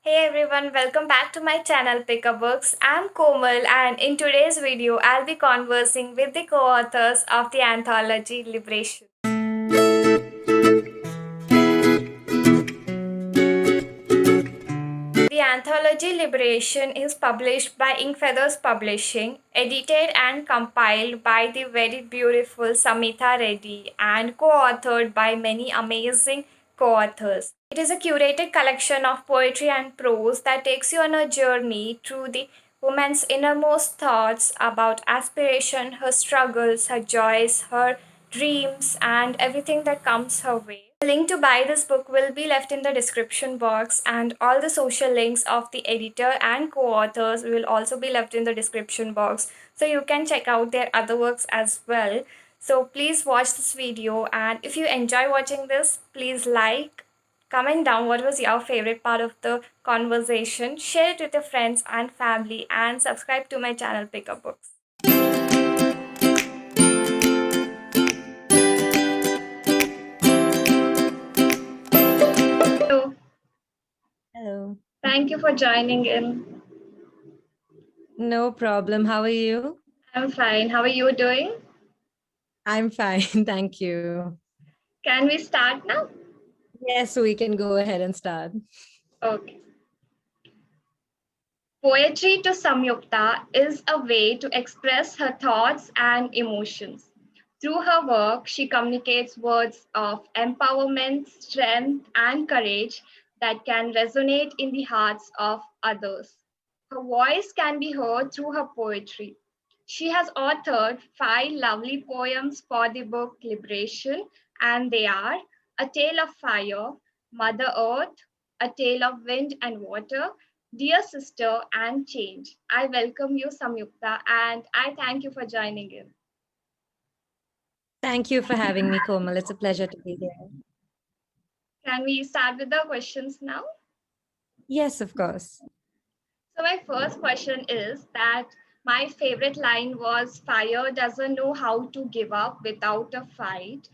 Hey everyone, welcome back to my channel Pickup Books. I'm Komal and in today's video I'll be conversing with the co-authors of the anthology Liberation. The anthology Liberation is published by Inkfeathers Publishing, edited and compiled by the very beautiful Samhitha Reddy and co-authored by many amazing co-authors. It is a curated collection of poetry and prose that takes you on a journey through the woman's innermost thoughts about aspiration, her struggles, her joys, her dreams, and everything that comes her way. The link to buy this book will be left in the description box, and all the social links of the editor and co authors will also be left in the description box. So you can check out their other works as well. So please watch this video, and if you enjoy watching this, please like, comment down what was your favorite part of the conversation, share it with your friends and family, and subscribe to my channel Pickup Books. Hello. Hello. Thank you for joining in. No problem. How are you? I'm fine. How are you doing? I'm fine. Thank you. Can we start now? Yes, we can go ahead and start. Okay. Poetry to Samyukta is a way to express her thoughts and emotions. Through her work, she communicates words of empowerment, strength, and courage that can resonate in the hearts of others. Her voice can be heard through her poetry. She has authored 5 lovely poems for the book Liberation, and they are A Tale of Fire, Mother Earth, A Tale of Wind and Water, Dear Sister, and Change. I welcome you, Samyukta, and I thank you for joining in. Thank you for having me, Komal. It's a pleasure to be here. Can we start with the questions now? Yes, of course. So, my first question is that my favorite line was Fire doesn't know how to give up without a fight.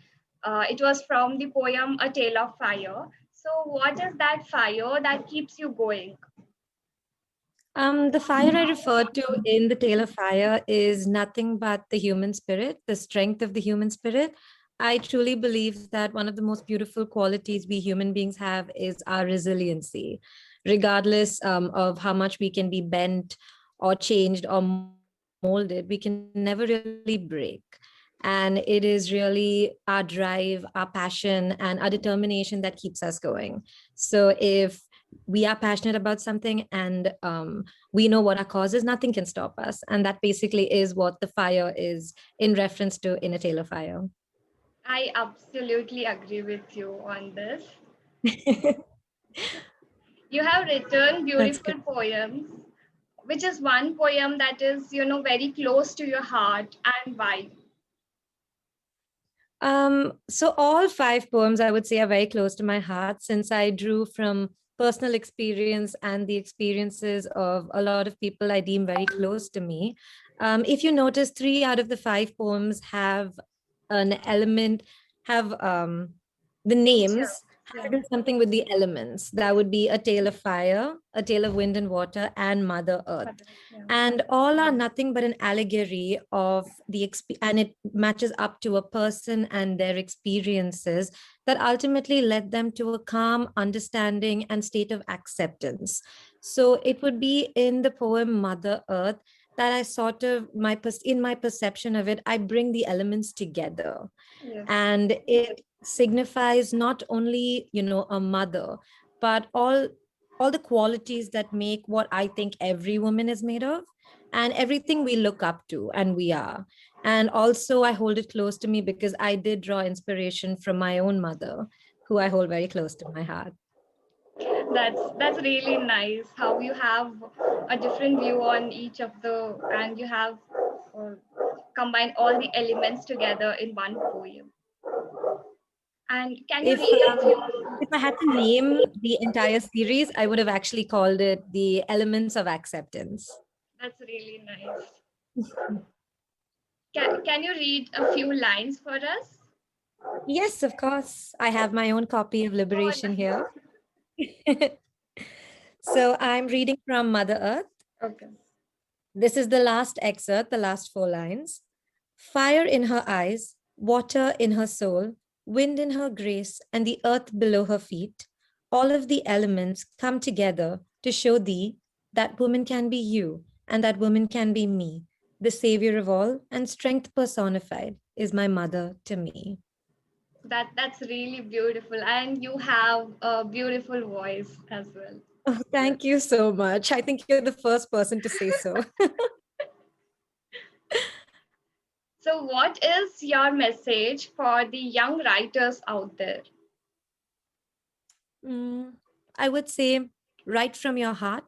It was from the poem A Tale of Fire. So, what is that fire that keeps you going? The fire I referred to in the Tale of Fire is nothing but the human spirit, the strength of the human spirit. I truly believe that one of the most beautiful qualities we human beings have is our resiliency, regardless of how much we can be bent or changed or molded, we can never really break. And it is really our drive, our passion, and our determination that keeps us going. So if we are passionate about something and we know what our cause is, nothing can stop us. And that basically is what the fire is in reference to in A Tale of Fire. I absolutely agree with you on this. You have written That's beautiful good. poems. Which is one poem that is, very close to your heart, and why? So all 5 poems I would say are very close to my heart since I drew from personal experience and the experiences of a lot of people I deem very close to me. If you notice, 3 out of the 5 poems have an element, have the Nature. names have Yeah. to do something with the elements. That would be A Tale of Fire, A Tale of Wind and Water, and Mother Earth. Yeah. And all are nothing but an allegory of and it matches up to a person and their experiences that ultimately led them to a calm understanding and state of acceptance. So it would be in the poem Mother Earth that I sort of in my perception of it, I bring the elements together. Yes. And it signifies not only a mother, but all the qualities that make what I think every woman is made of, and everything we look up to and we are. And also I hold it close to me because I did draw inspiration from my own mother, who I hold very close to my heart. That's really nice how you have a different view on each of the, and you have uh, combined all the elements together in one poem. And can you if read a um, few? if I had to name the entire series, I would have actually called it The Elements of Acceptance. That's really nice. Can you read a few lines for us? Yes, of course. I have my own copy of Oh, Liberation nice. here. So I'm reading from Mother Earth. Okay. This is the last excerpt, the last 4 lines. Fire in her eyes, water in her soul, wind in her grace, and the earth below her feet. All of the elements come together to show thee that woman can be you and that woman can be me. The savior of all and strength personified is my mother to me. That's really beautiful, and you have a beautiful voice as well. Oh, thank you so much. I think you're the first person to say so. So, what is your message for the young writers out there? Mm, I would say, write from your heart.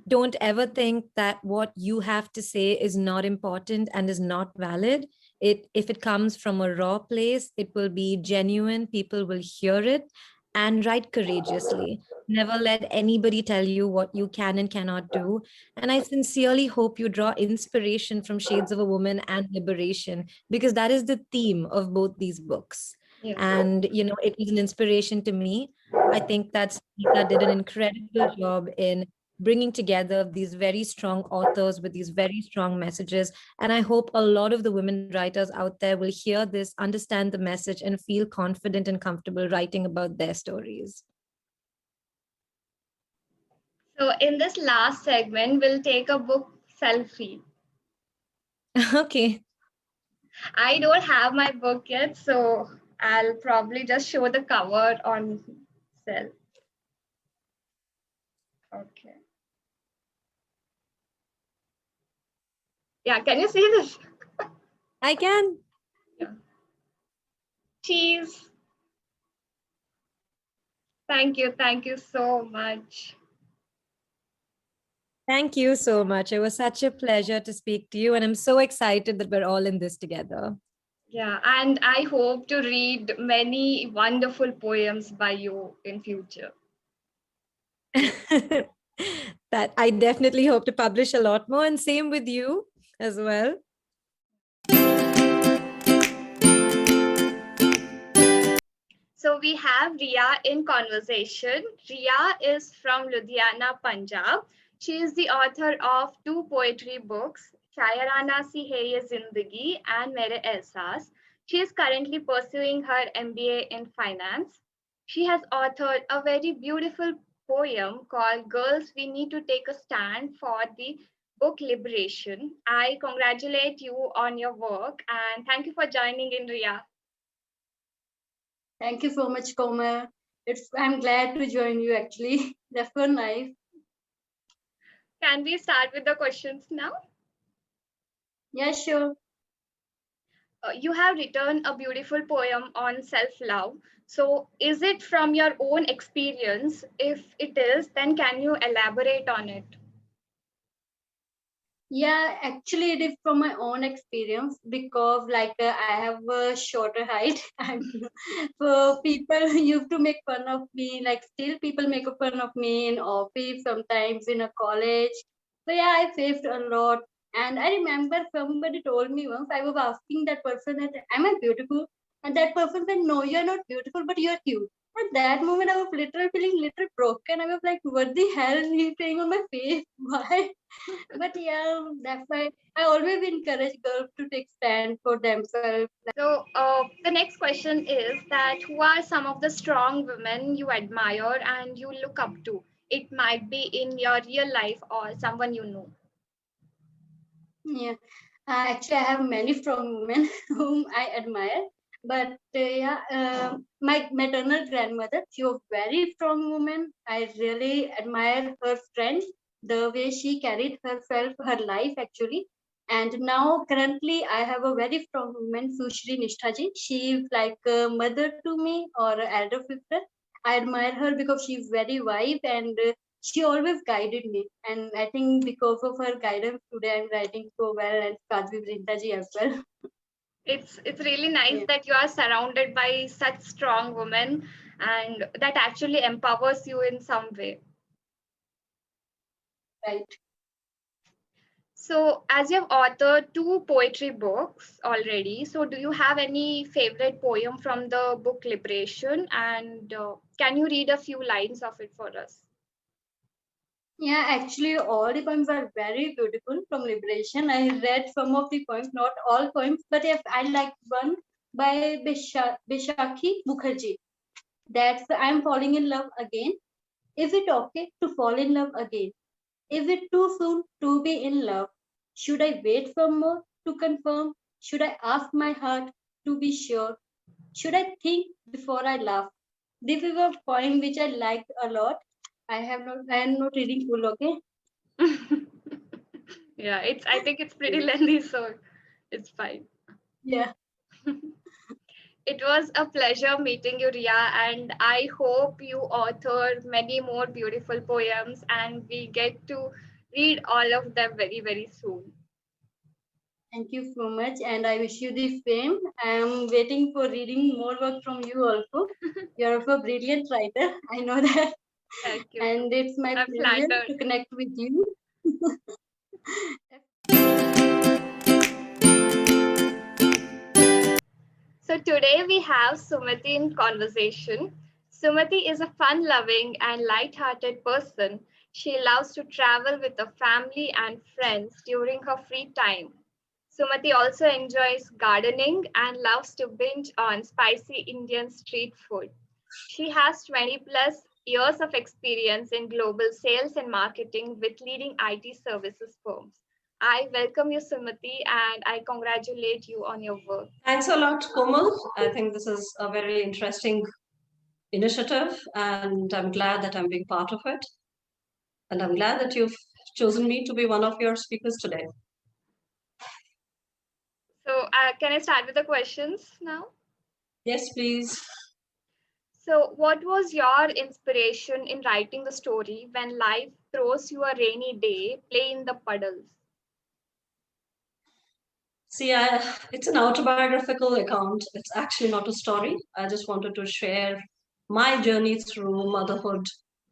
Don't ever think that what you have to say is not important and is not valid. If it comes from a raw place, it will be genuine, people will hear it. And write courageously. Never let anybody tell you what you can and cannot do. And I sincerely hope you draw inspiration from Shades of a Woman and Liberation, because that is the theme of both these books. Yes. And it was an inspiration to me. I think that Samhitha did an incredible job in bringing together these very strong authors with these very strong messages. And I hope a lot of the women writers out there will hear this, understand the message, and feel confident and comfortable writing about their stories. So, in this last segment, we'll take a book selfie. Okay. I don't have my book yet, so I'll probably just show the cover on self. Okay. Yeah, can you see this? I can. Yeah. Cheese. Thank you so much. Thank you so much. It was such a pleasure to speak to you. And I'm so excited that we're all in this together. Yeah, and I hope to read many wonderful poems by you in future. That I definitely hope to publish a lot more. And same with you as well. So we have Riya in conversation. Riya is from Ludhiana, Punjab. She is the author of two poetry books, Shayarana Si Hai Ye Zindagi and Mere Ehsas. She is currently pursuing her MBA in finance. She has authored a very beautiful poem called Girls, We Need to Take a Stand for the book Liberation. I congratulate you on your work and thank you for joining in, Riya. Thank you so much, Komal. I'm glad to join you actually. That's so nice. Can we start with the questions now? Yeah, sure. You have written a beautiful poem on self love. So, is it from your own experience? If it is, then can you elaborate on it? Yeah, actually, it is from my own experience because, I have a shorter height, and so people used to make fun of me. Like, still, people make fun of me in office, sometimes in a college. So yeah, I faced a lot. And I remember somebody told me once, I was asking that person that, am I beautiful? And that person said, no, you're not beautiful, but you're cute. At that moment, I was literally feeling little broken. I was like, what the hell is he saying on my face? Why? But yeah, that's why I always encourage girls to take stand for themselves. So, the next question is that who are some of the strong women you admire and you look up to? It might be in your real life or someone you know. Yeah, actually, I have many strong women whom I admire. But my maternal grandmother, she was very strong woman. I really admire her strength, the way she carried herself, her life actually. And now, currently, I have a very strong woman, Sushri Nishthaji. She is like a mother to me or an elder sister. I admire her because she's very wise and she always guided me. And I think because of her guidance, today I'm writing so well and Kadvi Brintaji as well. It's really nice Yeah, that you are surrounded by such strong women and that actually empowers you in some way. right. So, as you've authored two poetry books already, so do you have any favorite poem from the book Liberation? And can you read a few lines of it for us? Yeah, actually, all the poems are very beautiful from Liberation. I read some of the poems, not all poems, but if I like one by Bishakhi Mukherjee. That's I'm falling in love again. Is it okay to fall in love again? Is it too soon to be in love? Should I wait for more to confirm? Should I ask my heart to be sure? Should I think before I laugh? This is a poem which I liked a lot. I am not reading full, okay? Yeah, I think it's pretty lengthy, so it's fine. Yeah. It was a pleasure meeting you, Riya, and I hope you author many more beautiful poems and we get to read all of them very, very soon. Thank you so much, and I wish you the same. I am waiting for reading more work from you also. You're also a brilliant writer. I know that. Thank you so And much. it's my I'm pleasure flattered. to connect with you. So today we have Sumati in conversation. Sumati is a fun-loving and light-hearted person. She loves to travel with her family and friends during her free time. Sumati also enjoys gardening and loves to binge on spicy Indian street food. She has 20 plus years of experience in global sales and marketing with leading IT services firms. I welcome you, Sumati, and I congratulate you on your work. Thanks a lot, Komal. I think this is a very interesting initiative, and I'm glad that I'm being part of it. And I'm glad that you've chosen me to be one of your speakers today. So, can I start with the questions now? Yes, please. So, what was your inspiration in writing the story when life throws you a rainy day, play in the puddles? See, it's an autobiographical account. It's actually not a story. I just wanted to share my journey through motherhood,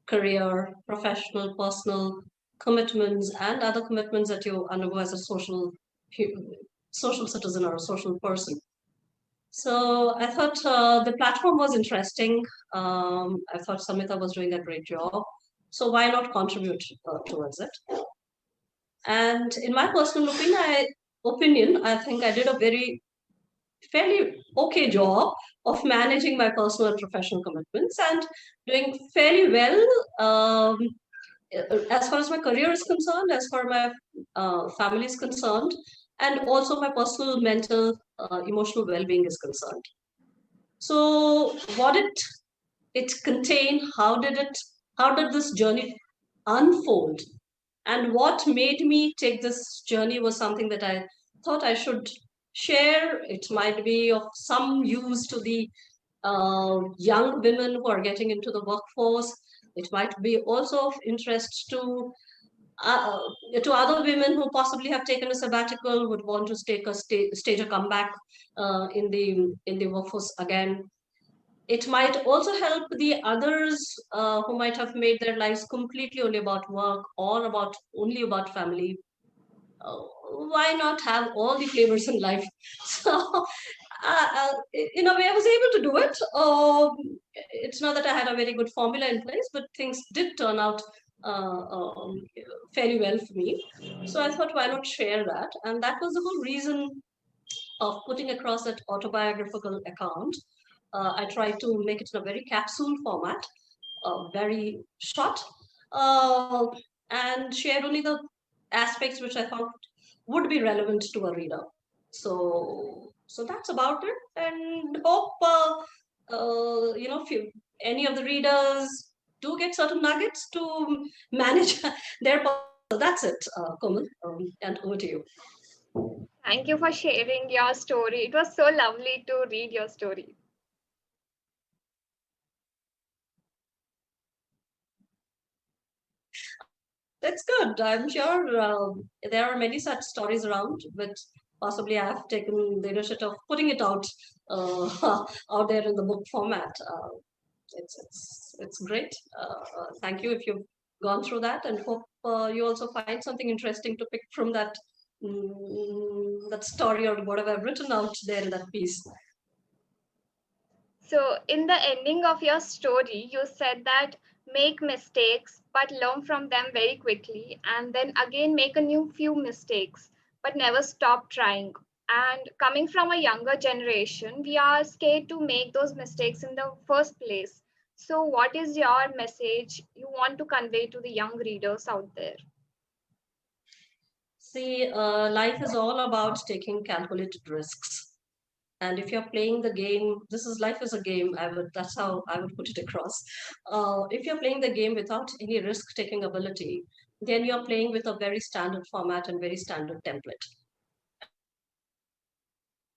career, professional, personal commitments, and other commitments that you undergo as a social citizen or a social person. So I thought the platform was interesting. I thought Samhitha was doing a great job. So why not contribute towards it? And in my personal opinion, I think I did a very fairly okay job of managing my personal and professional commitments and doing fairly well as far as my career is concerned, as far as my family is concerned, and also my personal, mental, emotional well-being is concerned. So, what it contain? How did this journey unfold? And what made me take this journey was something that I thought I should share. It might be of some use to the young women who are getting into the workforce. It might be also of interest uh, to other women who possibly have taken a sabbatical, would want to take a stage a comeback in the workforce again. It might also help the others who might have made their lives completely only about work or about only about family. uh, why not have all the flavors in life? So in a way I was able to do it. It's not that I had a very good formula in place, but things did turn out uh, um, fairly well for me. So I thought, why not share that? And that was the whole reason of putting across that autobiographical account. I tried to make it in a very capsule format, very short, uh, and share only the aspects which I thought would be relevant to a reader. So that's about it, and hope if any of the readers do get certain nuggets to manage their. So that's it, Komal, and over to you. Thank you for sharing your story. It was so lovely to read your story. That's good. I'm sure there are many such stories around, but possibly I have taken the initiative of putting it out out there in the book format. It's great. Thank you if you've gone through that, and hope you also find something interesting to pick from that story or whatever I've written out there in that piece. So, in the ending of your story, you said that make mistakes but learn from them very quickly, and then again make a new few mistakes but never stop trying. And coming from a younger generation, we are scared to make those mistakes in the first place. So what is your message you want to convey to the young readers out there? See, life is all about taking calculated risks. And if you're playing the game, life is a game. That's how I would put it across. If you're playing the game without any risk-taking ability, then you're playing with a very standard format and very standard template.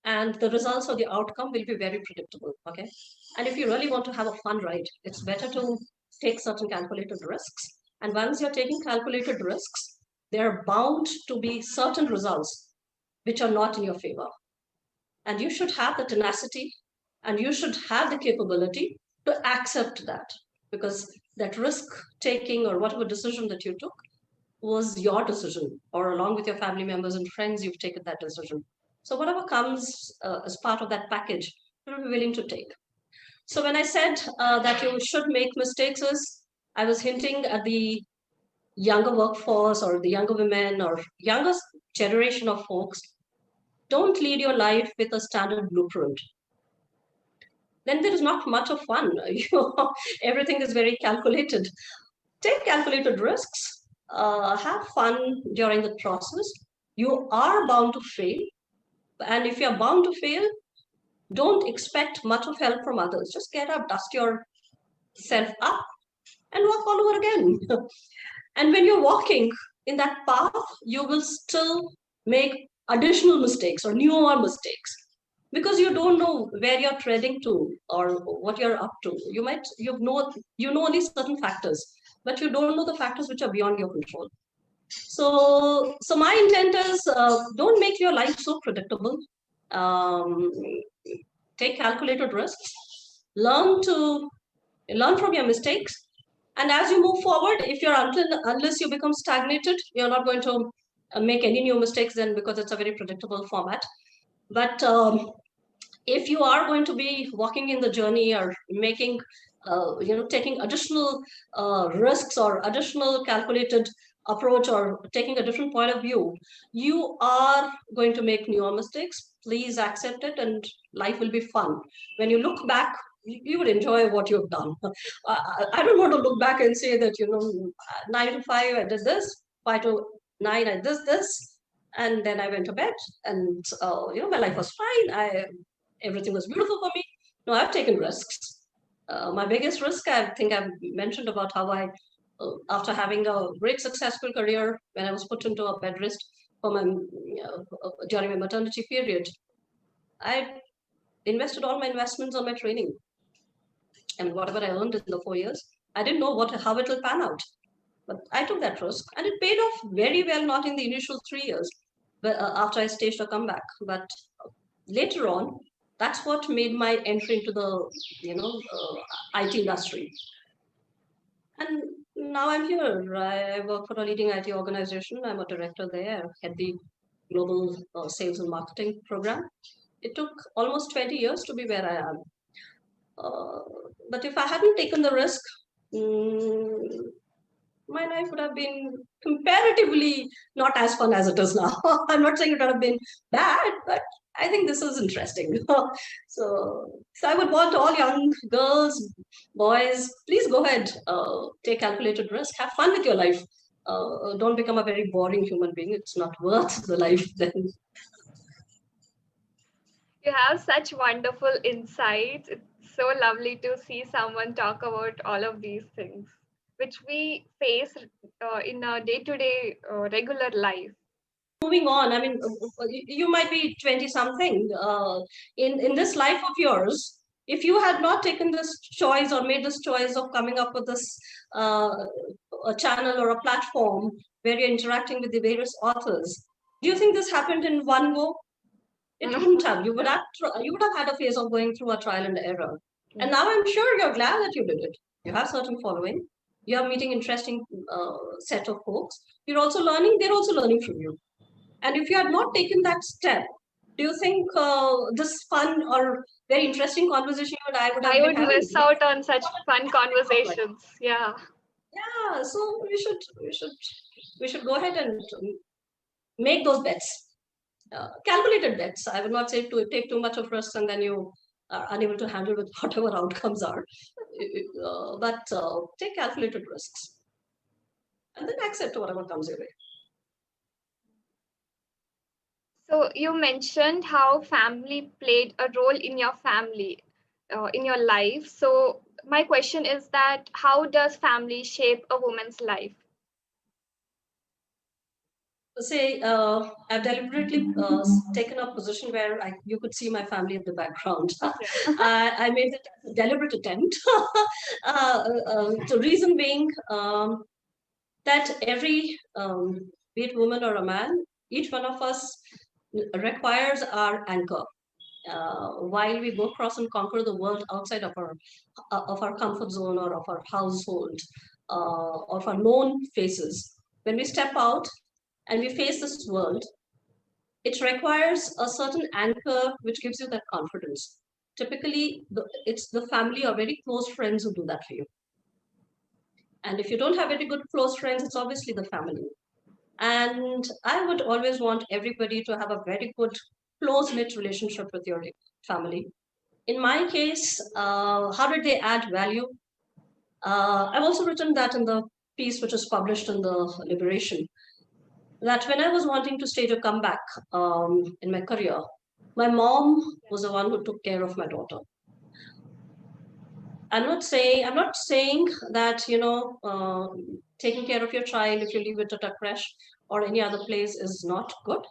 And the results or the outcome will be very predictable. Okay. And if you really want to have a fun ride, it's better to take certain calculated risks. And once you're taking calculated risks, there are bound to be certain results which are not in your favor. And you should have the tenacity and you should have the capability to accept that, because that risk taking or whatever decision that you took was your decision, or along with your family members and friends, you've taken that decision. So whatever comes as part of that package, you'll be willing to take. So when I said that you should make mistakes, I was hinting at the younger workforce or the younger women or younger generation of folks. Don't lead your life with a standard blueprint. Then there is not much of fun. Everything is very calculated. Take calculated risks, have fun during the process. You are bound to fail. And if you're bound to fail, don't expect much of help from others. Just get up, dust yourself up, and walk all over again. And when you're walking in that path, you will still make additional mistakes or newer mistakes, because you don't know where you're treading to or what you're up to. You know only certain factors, but you don't know the factors which are beyond your control. So my intent is, don't make your life so predictable. Take calculated risks, learn from your mistakes, and as you move forward, unless you become stagnated, you're not going to make any new mistakes then, because it's a very predictable format. But if you are going to be walking in the journey or making, taking additional risks or additional calculated approach or taking a different point of view, you are going to make newer mistakes. Please accept it, and life will be fun. When you look back, you would enjoy what you've done. I don't want to look back and say that, 9 to 5, I did this, 5 to 9, I did this, and then I went to bed, and my life was fine. Everything was beautiful for me. No, I've taken risks. My biggest risk, I think I've mentioned about how after having a great successful career, when I was put into a bed rest for during my maternity period, I invested all my investments on my training. And whatever I earned in the 4 years, I didn't know how it will pan out. But I took that risk, and it paid off very well, not in the initial 3 years, but after I staged a comeback. But later on, that's what made my entry into the IT industry. And now I'm here. I work for a leading IT organization. I'm a director there. I head the global sales and marketing program. It took almost 20 years to be where I am. But if I hadn't taken the risk, my life would have been comparatively not as fun as it is now. I'm not saying it would have been bad, but I think this is interesting. So I would want all young girls, boys, please go ahead, take calculated risk, have fun with your life. Don't become a very boring human being. It's not worth the life then. You have such wonderful insights. It's so lovely to see someone talk about all of these things, which we face in our day-to-day regular life. Moving on, I mean, you might be 20 something. In this life of yours, if you had not taken this choice or made this choice of coming up with this a channel or a platform where you're interacting with the various authors, do you think this happened in one go? It wouldn't have. You would have had a phase of going through a trial and error. And now I'm sure you're glad that you did it. You have certain following. You're meeting interesting set of folks. You're also learning. They're also learning from you. And if you had not taken that step, do you think this fun or very interesting conversation you and I would have I been would having. miss out on such fun conversations. Yeah. Yeah, so we should go ahead and make those bets, calculated bets. I would not say to take too much of risk and then you are unable to handle with whatever outcomes are, but take calculated risks and then accept whatever comes your way. So you mentioned how family played a role in your life. So my question is that how does family shape a woman's life? Say, I've deliberately taken a position where you could see my family in the background. Yeah. I made it a deliberate attempt. The reason being that every, be it woman or a man, each one of us requires our anchor. While we go across and conquer the world outside of our comfort zone or of our household, of our known faces, when we step out and we face this world, it requires a certain anchor which gives you that confidence. Typically, it's the family or very close friends who do that for you. And if you don't have very good close friends, it's obviously the family. And I would always want everybody to have a very good, close knit relationship with your family. In my case, how did they add value? I've also written that in the piece which is published in the Liberation, that when I was wanting to stage a comeback in my career, my mom was the one who took care of my daughter. I'm not saying that taking care of your child if you leave it at a creche or any other place is not good.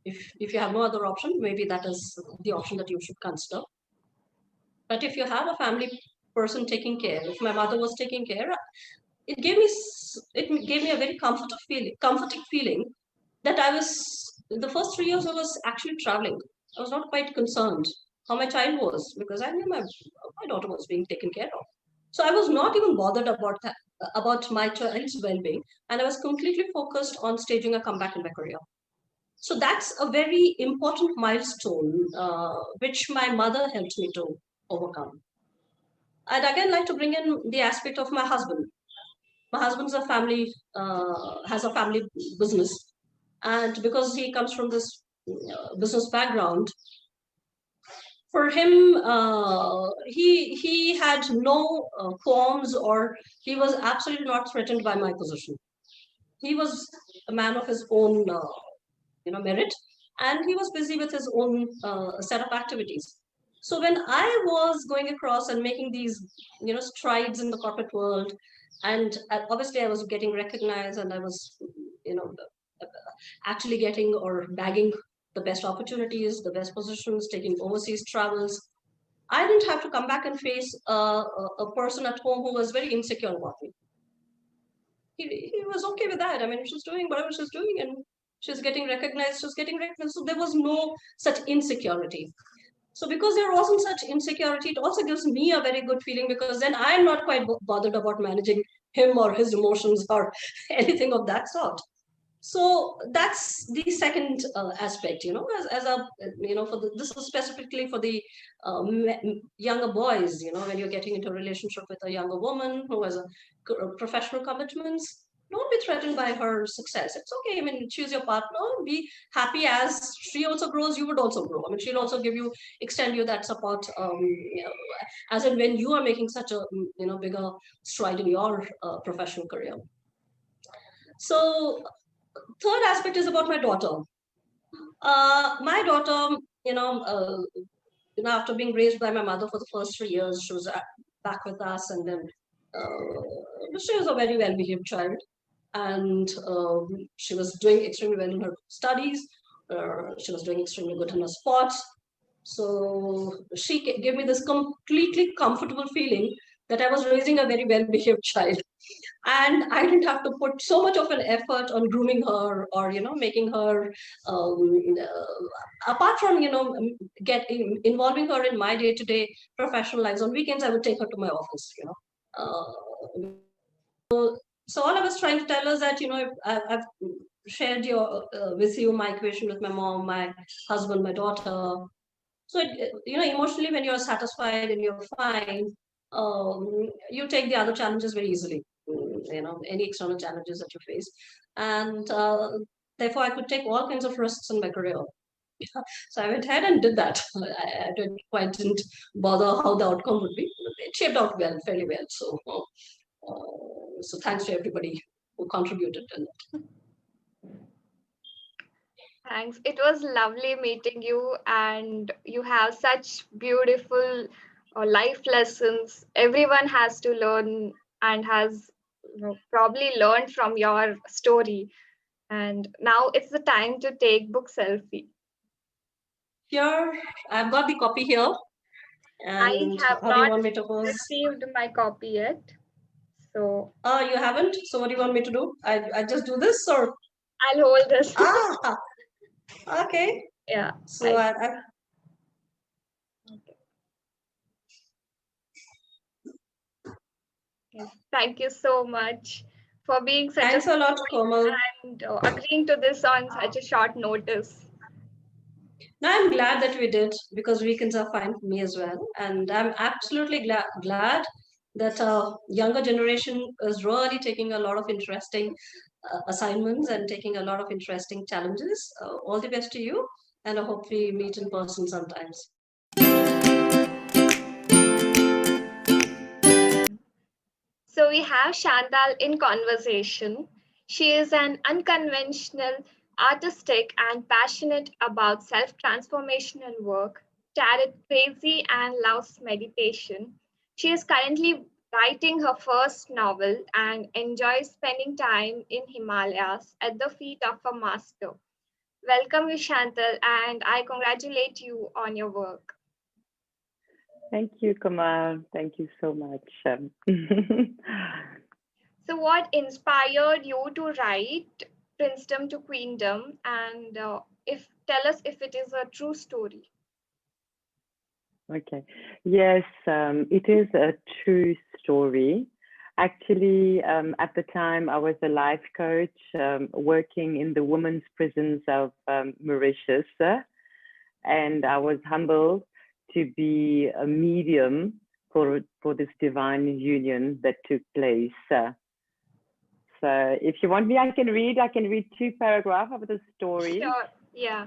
If you have no other option, maybe that is the option that you should consider. But if you have a family person taking care, if my mother was taking care, it gave me a very comforting feeling that I was, the first 3 years I was actually traveling. I was not quite concerned how my child was because I knew my daughter was being taken care of. So I was not even bothered about that, about my child's well-being, and I was completely focused on staging a comeback in my career. So that's a very important milestone, which my mother helped me to overcome. I'd again like to bring in the aspect of my husband. My husband's has a family business, and because he comes from this business background, for him, he had no qualms, or he was absolutely not threatened by my position. He was a man of his own, merit, and he was busy with his own set of activities. So when I was going across and making these, strides in the corporate world, and obviously I was getting recognized, and I was, actually getting or bagging the best opportunities, the best positions, taking overseas travels, I didn't have to come back and face a person at home who was very insecure about me. He was okay with that. I mean, she's doing whatever she's doing, and she's getting recognized. So there was no such insecurity. So because there wasn't such insecurity, it also gives me a very good feeling, because then I'm not quite bothered about managing him or his emotions or anything of that sort. So that's the second aspect, as a, this is specifically for the younger boys, when you're getting into a relationship with a younger woman who has a professional commitments, don't be threatened by her success. It's okay. I mean, choose your partner, be happy. As she also grows, you would also grow. I mean, she'll also extend you that support, as and when you are making such a, bigger stride in your professional career. So third aspect is about my daughter. My daughter, after being raised by my mother for the first 3 years, she was back with us, and then she was a very well-behaved child, and she was doing extremely well in her studies. She was doing extremely good in her sports. So she gave me this completely comfortable feeling that I was raising a very well-behaved child, and I didn't have to put so much of an effort on grooming her or making her apart from involving her in my day-to-day professional lives. On weekends I would take her to my office. So all I was trying to tell us that I've shared with you my equation with my mom, my husband, my daughter. So, emotionally, when you're satisfied and you're fine, you take the other challenges very easily. Any external challenges that you face, and therefore, I could take all kinds of risks in my career. So I went ahead and did that. I didn't bother how the outcome would be. It shaped out well, fairly well. So thanks to everybody who contributed. And Thanks. It was lovely meeting you, and you have such beautiful life lessons. Everyone has to learn and has probably learned from your story. And now it's the time to take book selfie. here, I've got the copy here. I And have how do you not want me to pose? received my copy yet. So You haven't? So what do you want me to do? I just do this or? I'll hold this. Ah, okay. Yeah. So I Okay. Yes. Thank you so much for being such thanks a a lot, Komal. and agreeing to this on such a short notice. Now I'm glad that we did because weekends are fine for me as well. And I'm absolutely glad that younger generation is really taking a lot of interesting assignments and taking a lot of interesting challenges. All the best to you, and I hope we meet in person sometimes. So we have Chantal in conversation. She is an unconventional, artistic, and passionate about self-transformational work, tarot crazy, and loves meditation. She is currently writing her first novel and enjoys spending time in Himalayas at the feet of a master. Welcome you, Chantal, and I congratulate you on your work. Thank you, Kamal. Thank you so much. So, what inspired you to write Princeton to Queendom, and if tell us if it is a true story? Okay. Yes, it is a true story. Actually, at the time, I was a life coach working in the women's prisons of Mauritius, and I was humbled to be a medium for this divine union that took place. So if you want me, I can read 2 paragraphs of the story. Sure, yeah.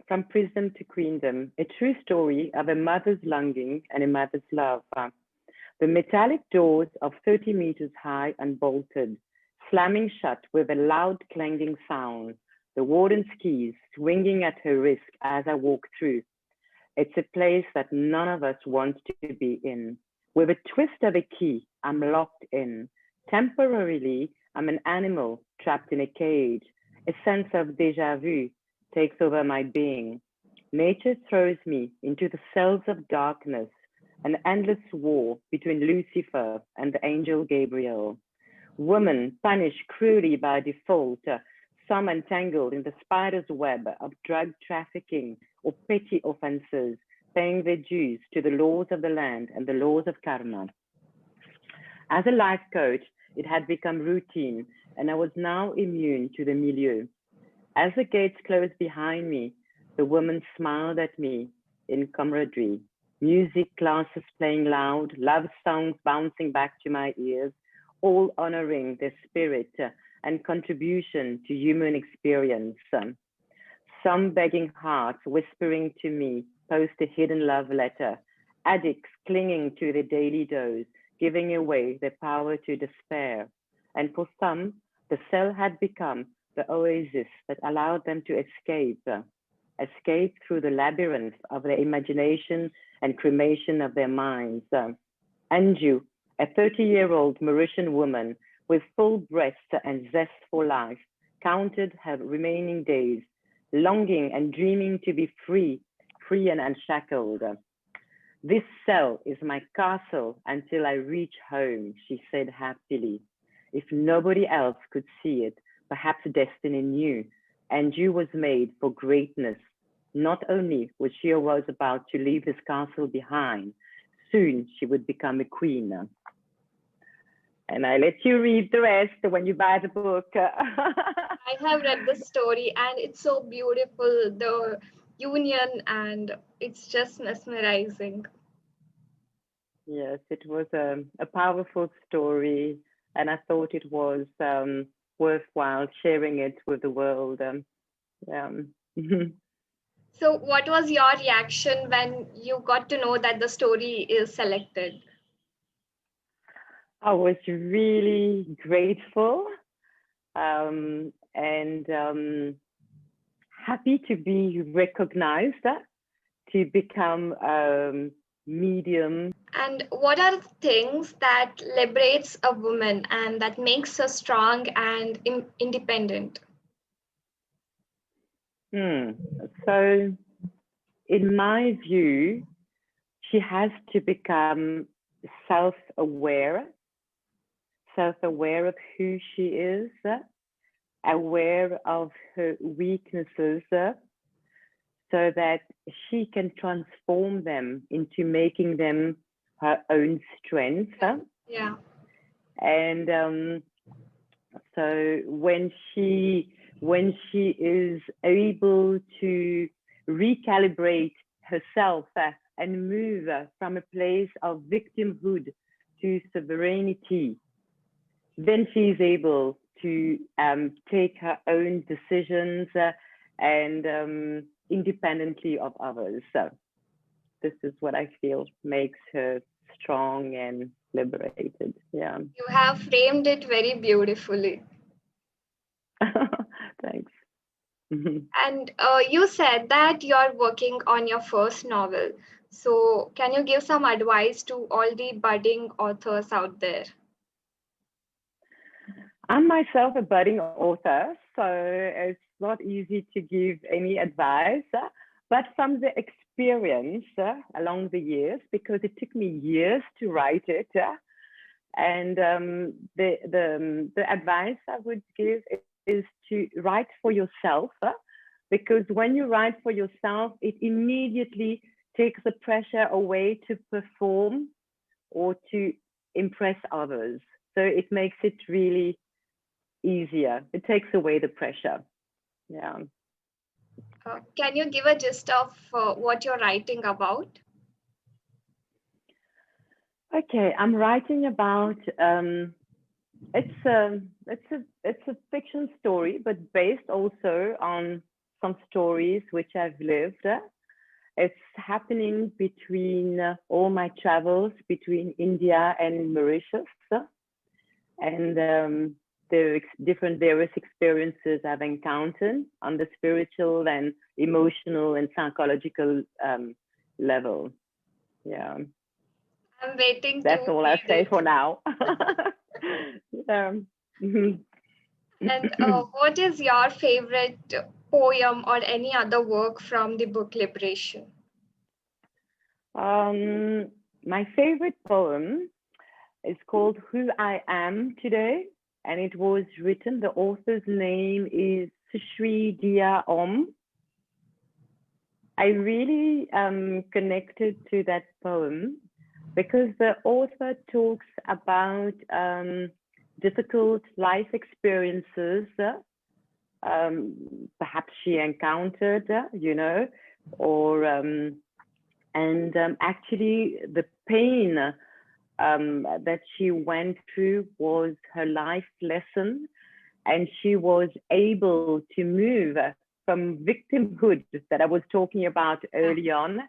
From Prison to Queendom, a true story of a mother's longing and a mother's love. The metallic doors of 30 meters high unbolted, slamming shut with a loud clanging sound, the warden's keys swinging at her wrist as I walk through. It's a place that none of us want to be in. With a twist of a key, I'm locked in. Temporarily, I'm an animal trapped in a cage. A sense of déjà vu takes over my being. Nature throws me into the cells of darkness, an endless war between Lucifer and the angel Gabriel. Women punished cruelly by default, some entangled in the spider's web of drug trafficking or petty offenses, paying their dues to the laws of the land and the laws of karma. As a life coach, it had become routine, and I was now immune to the milieu. As the gates closed behind me, the woman smiled at me in camaraderie. Music classes playing loud, love songs bouncing back to my ears, all honoring their spirit and contribution to human experience. Some begging hearts whispering to me post a hidden love letter, addicts clinging to their daily dose, giving away their power to despair. And for some, the cell had become the oasis that allowed them to escape through the labyrinth of their imagination and cremation of their minds. Anju, a 30-year-old Mauritian woman with full breasts and zest for life, counted her remaining days, longing and dreaming to be free and unshackled. This cell is my castle until I reach home, she said happily. If nobody else could see it, perhaps destiny knew, and you was made for greatness. Not only was she about to leave this castle behind, soon she would become a queen. And I let you read the rest when you buy the book. I have read the story and it's so beautiful. The union, and it's just mesmerizing. Yes, it was a powerful story, and I thought it was worthwhile sharing it with the world. Yeah. So, what was your reaction when you got to know that the story is selected? I was really grateful and happy to be recognized, to become medium. And what are the things that liberates a woman and that makes her strong and independent? So, in my view, she has to become self-aware of who she is, aware of her weaknesses, so that she can transform them into making them her own strength. Yeah. And so when she is able to recalibrate herself and move from a place of victimhood to sovereignty, then she is able to take her own decisions and independently of others. So this is what I feel makes her strong and liberated. Yeah. You have framed it very beautifully. Thanks. And you said that you're working on your first novel. So, can you give some advice to all the budding authors out there? I'm myself a budding author, so it's not easy to give any advice, but from the experience along the years, because it took me years to write it, and the advice I would give is to write for yourself, because when you write for yourself, it immediately takes the pressure away to perform or to impress others. So it makes it really easier. It takes away the pressure. Yeah. Can you give a gist of what you're writing about? Okay, I'm writing about it's a fiction story, but based also on some stories which I've lived. It's happening between all my travels between India and Mauritius, and the different various experiences I've encountered on the spiritual and emotional and psychological level. Yeah. I'm waiting That's to all I'll read say it. for now. And what is your favorite poem or any other work from the book Liberation? My favorite poem is called Who I Am Today, and it was written, the author's name is Riya Om. I really connected to that poem because the author talks about difficult life experiences, perhaps she encountered, or and actually the pain that she went through was her life lesson, and she was able to move from victimhood that I was talking about early on,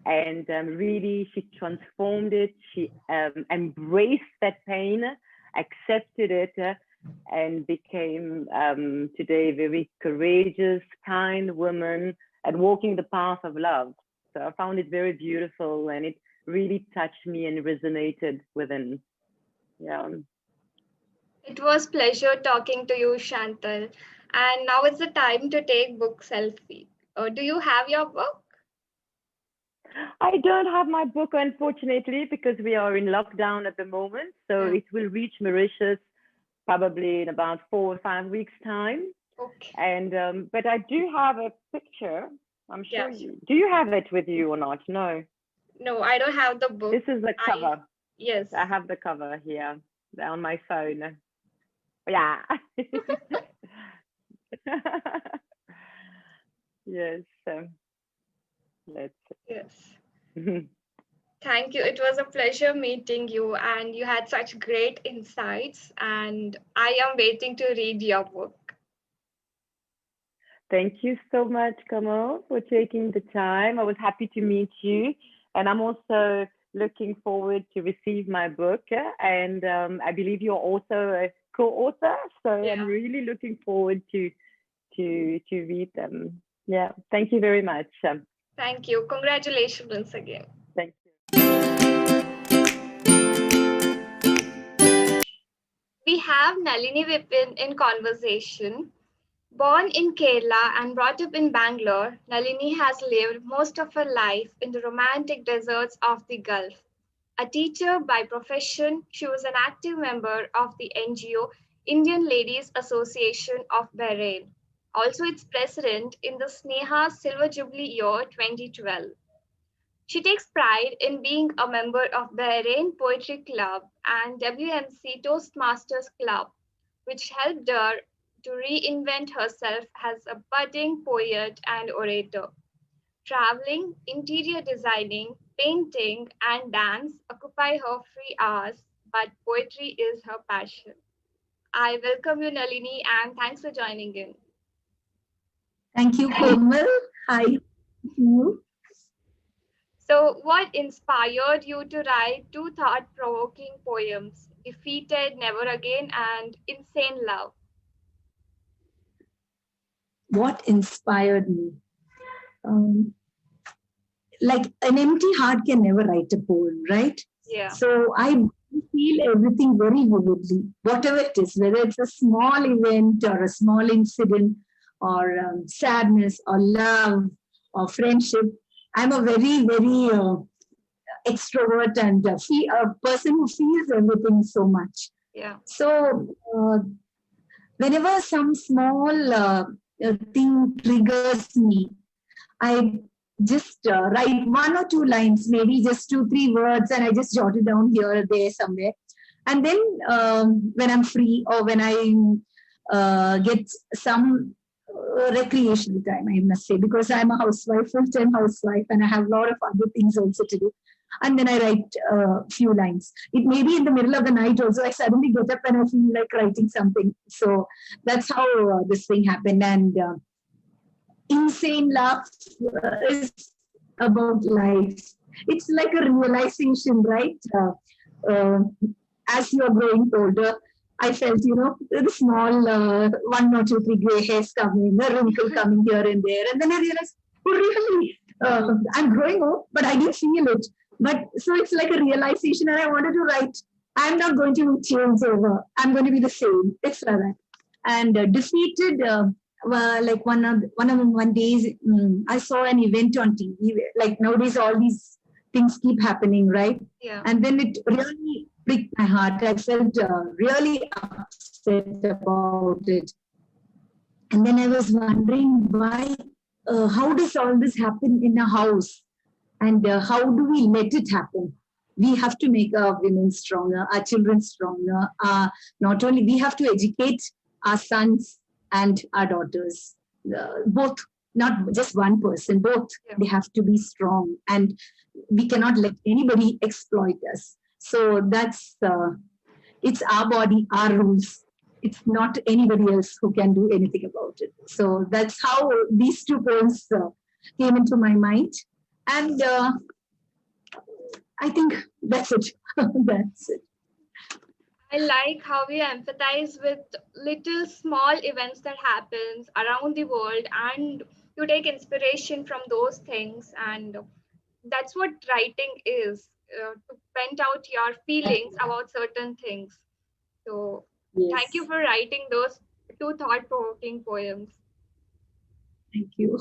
and really she transformed it. She embraced that pain, accepted it, and became today a very courageous, kind woman and walking the path of love. So I found it very beautiful, and it really touched me and resonated within. Yeah. It was pleasure talking to you, Chantal. And now it's the time to take book selfie. Do you have your book? I don't have my book, unfortunately, because we are in lockdown at the moment. So it will reach Mauritius probably in about 4 or 5 weeks' time. Okay. And but I do have a picture. I'm sure Yes. do you have it with you or not? No. No, I don't have the book. This is the cover. Yes. I have the cover here on my phone. Yeah. Yes. Let's. Yes. Thank you. It was a pleasure meeting you, and you had such great insights. And I am waiting to read your book. Thank you so much, Kamal, for taking the time. I was happy to meet you, and I'm also looking forward to receive my book. And I believe you're also a co-author, so I'm really looking forward to read them. Yeah, thank you very much. Thank you. Congratulations once again. Thank you. We have Nalini Vipin in conversation. Born in Kerala and brought up in Bangalore, Nalini has lived most of her life in the romantic deserts of the Gulf. A teacher by profession, she was an active member of the NGO Indian Ladies Association of Bahrain, also its president in the Sneha Silver Jubilee year 2012. She takes pride in being a member of Bahrain Poetry Club and WMC Toastmasters Club, which helped her to reinvent herself as a budding poet and orator. Traveling, interior designing, painting, and dance occupy her free hours, but poetry is her passion. I welcome you, Nalini, and thanks for joining in. Thank you, Komal. Hi. So, what inspired you to write two thought provoking poems, Defeated, Never Again, and Insane Love? What inspired me? Like an empty heart can never write a poem, right? Yeah. So I feel everything very vividly, whatever it is, whether it's a small event or a small incident or sadness or love or friendship. I'm a very, very extrovert and a person who feels everything so much. Yeah. So whenever some small thing triggers me, I just write one or two lines, maybe just 2-3 words, and I just jot it down here or there somewhere. And then when I'm free or when I get some recreational time, I must say, because I'm a housewife, full-time housewife, and I have a lot of other things also to do. And then I write a few lines. It may be in the middle of the night also. I suddenly get up and I feel like writing something. So that's how this thing happened. And Insane Love is about life. It's like a realization, right? As you're growing older, I felt, the small 1 or 2, 3 gray hairs coming, a wrinkle coming here and there. And then I realized, oh, really? I'm growing old, but I didn't feel it. But so it's like a realization, and I wanted to write, I'm not going to change over. I'm going to be the same. It's like that. And Defeated, like one days, I saw an event on TV. Like nowadays, all these things keep happening, right? Yeah. And then it really pricked my heart. I felt really upset about it. And then I was wondering why, how does all this happen in a house? And how do we let it happen? We have to make our women stronger, our children stronger. Not only we have to educate our sons and our daughters, both, not just one person, both. Yeah. They have to be strong, and we cannot let anybody exploit us. So that's, it's our body, our rules. It's not anybody else who can do anything about it. So that's how these two poems came into my mind. And I think that's it. That's it. I like how you empathize with little small events that happens around the world, and you take inspiration from those things, and that's what writing is, to vent out your feelings about certain things. So yes. Thank you for writing those two thought-provoking poems. Thank you.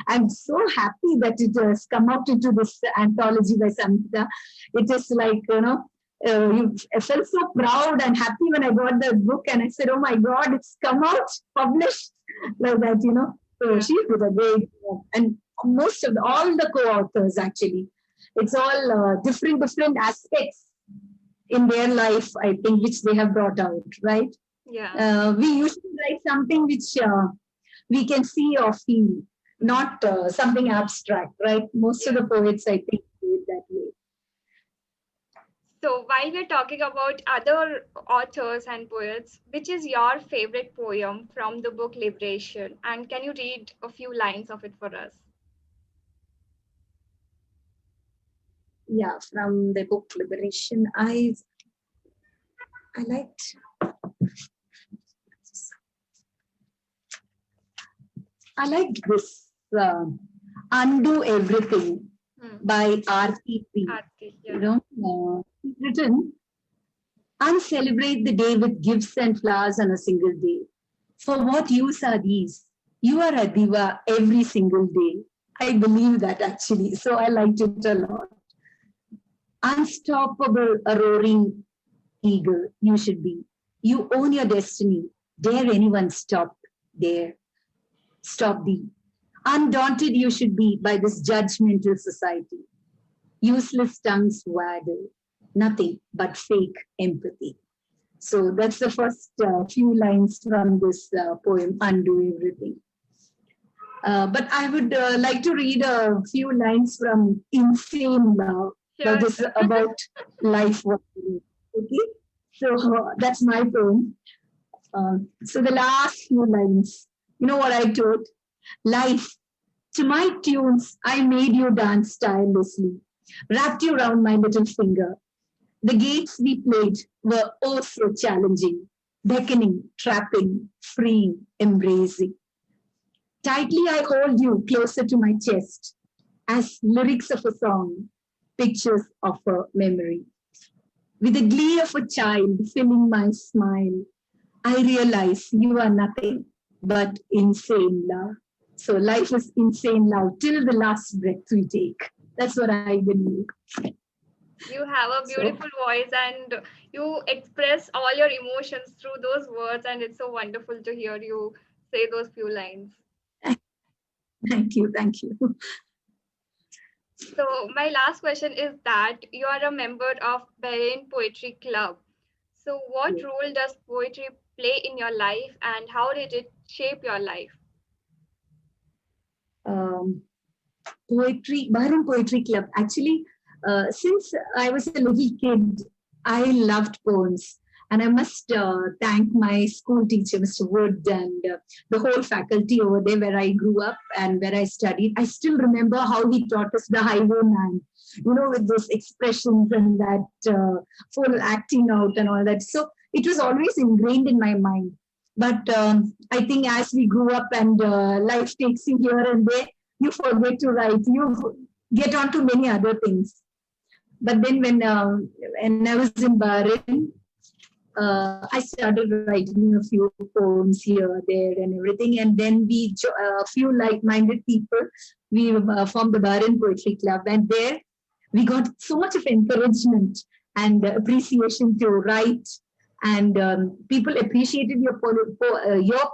I'm so happy that it has come out into this anthology by Samhitha. It is like, I felt so proud and happy when I got the book, and I said, oh my God, it's come out, published, like that, So she did a great job. And most of all the co-authors, actually, it's all different aspects in their life, I think, which they have brought out, right? Yeah. We usually write something which we can see or feel, not something abstract, right? Most of the poets, I think, do it that way. So while we're talking about other authors and poets, which is your favorite poem from the book Liberation? And can you read a few lines of it for us? Yeah, from the book Liberation, I liked. I liked this Undo Everything by RTP. Yeah. You know, it's written, uncelebrate the day with gifts and flowers on a single day. For what use are these? You are a diva every single day. I believe that actually, so I liked it a lot. Unstoppable, a roaring eagle, you should be. You own your destiny. Dare anyone stop there? Stop thee. Undaunted you should be by this judgmental society. Useless tongues waddle, nothing but fake empathy. So that's the first few lines from this poem, Undo Everything. But I would like to read a few lines from Insane Love, that is about life. Okay, so that's my poem. So the last few lines, you know what I told? Life, to my tunes, I made you dance tirelessly, wrapped you around my little finger. The gates we played were oh so challenging, beckoning, trapping, freeing, embracing. Tightly I hold you closer to my chest, as lyrics of a song, pictures of a memory. With the glee of a child filling my smile, I realize you are nothing but insane love. So life is insane love till the last breath we take. That's what I believe. You have a beautiful voice and you express all your emotions through those words, and it's so wonderful to hear you say those few lines. Thank you. Thank you. So my last question is that you are a member of Bahrain Poetry Club. So what role does poetry play in your life and how did it shape your life? Poetry, Bahrain Poetry Club. Actually, since I was a little kid, I loved poems. And I must thank my school teacher, Mr. Wood, and the whole faculty over there where I grew up and where I studied. I still remember how he taught us the highwayman, you know, with those expressions and that full acting out and all that. So it was always ingrained in my mind. But I think as we grew up and life takes you here and there, you forget to write. You get on to many other things. But then when I was in Bahrain, I started writing a few poems here, there, and everything. And then we, a few like-minded people, we formed the Bahrain Poetry Club. And there we got so much of encouragement and appreciation to write. And people appreciated your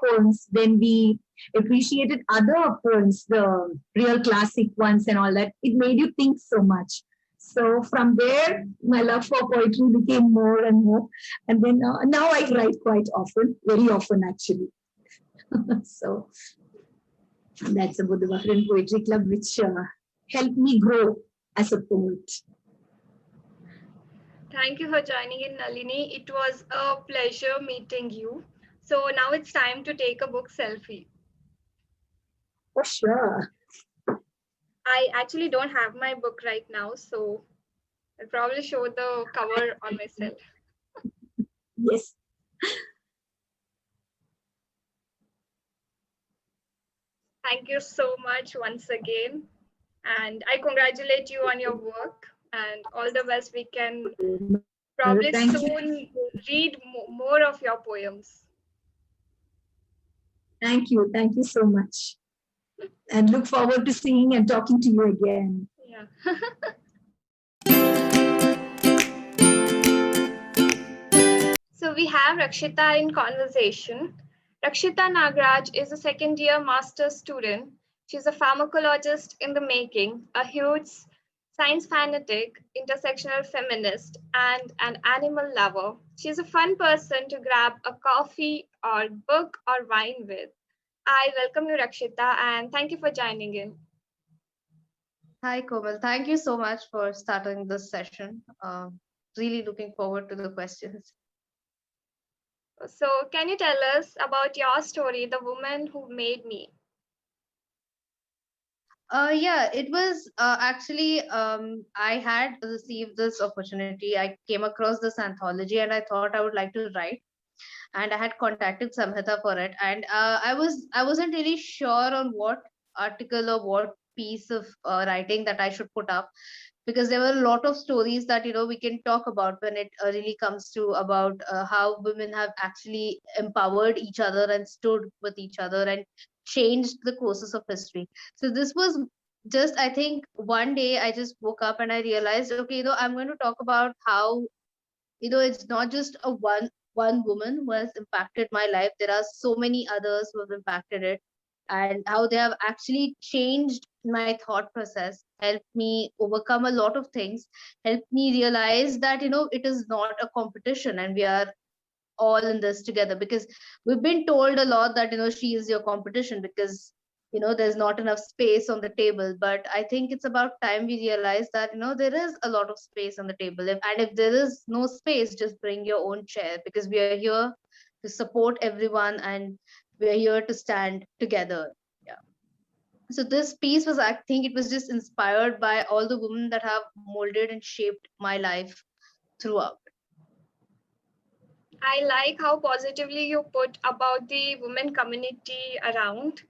poems. Then we appreciated other poems, the real classic ones and all that. It made you think so much. So from there, my love for poetry became more and more. And then now I write quite often, very often actually. So that's about the Bahrain Poetry Club, which helped me grow as a poet. Thank you for joining in, Nalini. It was a pleasure meeting you. So now it's time to take a book selfie. For sure. I actually don't have my book right now, so I'll probably show the cover on myself. Yes. Thank you so much once again. And I congratulate you on your work and all the best. We can probably soon read more of your poems. Thank you. Thank you so much. And look forward to seeing and talking to you again. Yeah. So we have Rakshita in conversation. Rakshita Nagraj is a second-year master's student. She's a pharmacologist in the making, a huge science fanatic, intersectional feminist, and an animal lover. She's a fun person to grab a coffee or book or wine with. I welcome you, Rakshita, and thank you for joining in. Hi, Komal. Thank you so much for starting this session. Really looking forward to the questions. So, can you tell us about your story, The Woman Who Made Me? Yeah, it was actually I had received this opportunity. I came across this anthology and I thought I would like to write. And I had contacted Samhitha for it. And I wasn't really sure on what article or what piece of writing that I should put up, because there were a lot of stories that we can talk about when it really comes to about how women have actually empowered each other and stood with each other and changed the courses of history. So this was just, I think, one day I just woke up and I realized, okay, I'm going to talk about how it's not just a one woman who has impacted my life. There are so many others who have impacted it, and how they have actually changed my thought process, helped me overcome a lot of things, helped me realize that it is not a competition and we are all in this together. Because we've been told a lot that she is your competition because there's not enough space on the table. But I think it's about time we realize that there is a lot of space on the table. If there is no space, just bring your own chair, because we are here to support everyone and we are here to stand together. Yeah. So this piece was, I think, it was just inspired by all the women that have molded and shaped my life throughout. I like how positively you put about the women community around.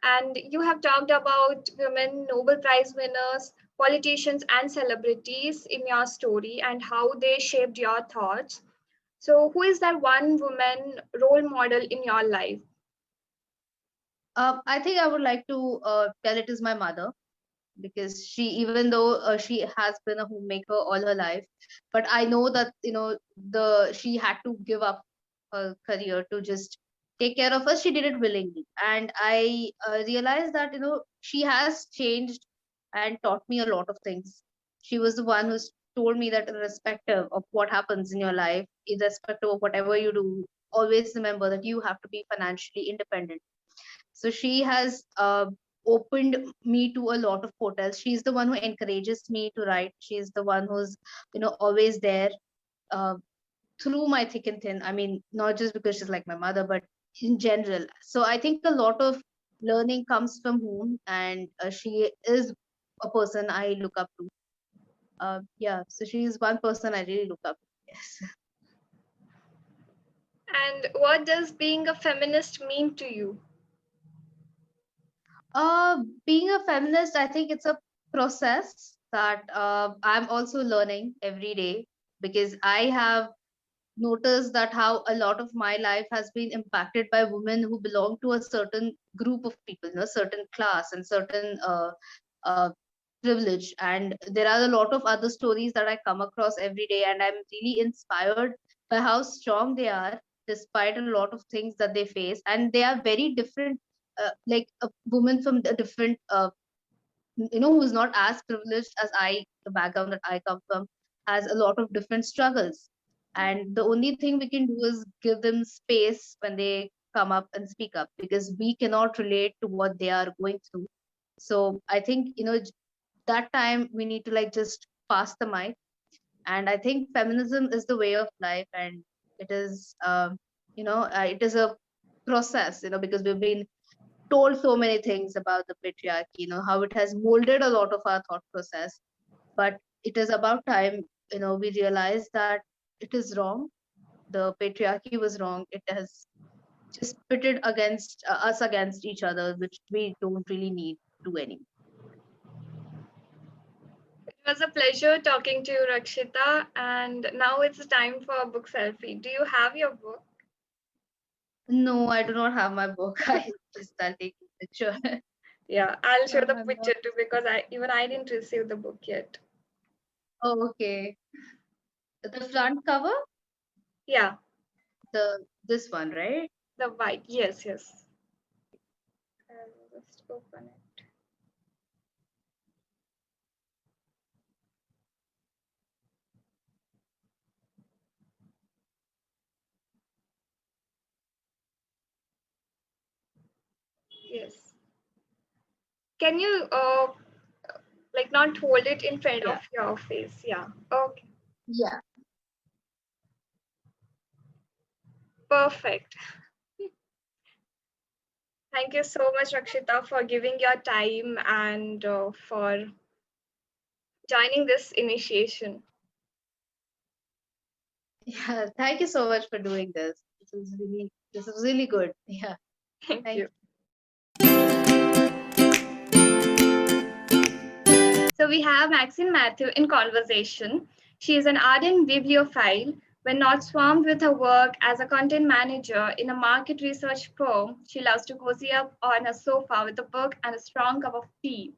And you have talked about women Nobel Prize winners, politicians, and celebrities in your story and how they shaped your thoughts. So, who is that one woman role model in your life? I think I would like to tell it is my mother, because she, even though she has been a homemaker all her life, but I know that the she had to give up her career to just take care of us. She did it willingly, and I realized that she has changed and taught me a lot of things. She was the one who's told me that irrespective of what happens in your life, irrespective of whatever you do, always remember that you have to be financially independent. So she has opened me to a lot of portals. She's the one who encourages me to write. She's the one who's always there uh, through my thick and thin. I mean, not just because she's like my mother, but in general. So I think a lot of learning comes from home, and she is a person I look up to. Yeah, so she is one person I really look up to. Yes. And what does being a feminist mean to you? Being a feminist, I think it's a process that I'm also learning every day, because I have noticed that how a lot of my life has been impacted by women who belong to a certain group of people, certain class and certain uh, privilege. And there are a lot of other stories that I come across every day, and I'm really inspired by how strong they are despite a lot of things that they face. And they are very different, like a woman from a different who's not as privileged as I, the background that I come from, has a lot of different struggles. And the only thing we can do is give them space when they come up and speak up, because we cannot relate to what they are going through. So I think that time we need to like just pass the mic. And I think feminism is the way of life, and it is it is a process, because we've been told so many things about the patriarchy, how it has molded a lot of our thought process. But it is about time, we realize that it is wrong. The patriarchy was wrong. It has just pitted against us against each other, which we don't really need to do anymore. It was a pleasure talking to you, Rakshita. And now it's time for a book selfie. Do you have your book? No, I do not have my book. I'll take a picture. Yeah, I'll show the I'm not. picture too because I didn't receive the book yet. Oh, okay. The front cover, Yeah, this one, right? the white. Yes, yes. I'll just open it. Yes. Can you like not hold it in front of your face? Yeah. Okay. Yeah. Perfect. Thank you so much, Rakshita, for giving your time and for joining this initiation. Yeah, thank you so much for doing this. This is really good. Yeah, Thank thank you. So we have Maxine Mathew in conversation. She is an ardent bibliophile. When not swamped with her work as a content manager in a market research firm, she loves to cozy up on a sofa with a book and a strong cup of tea.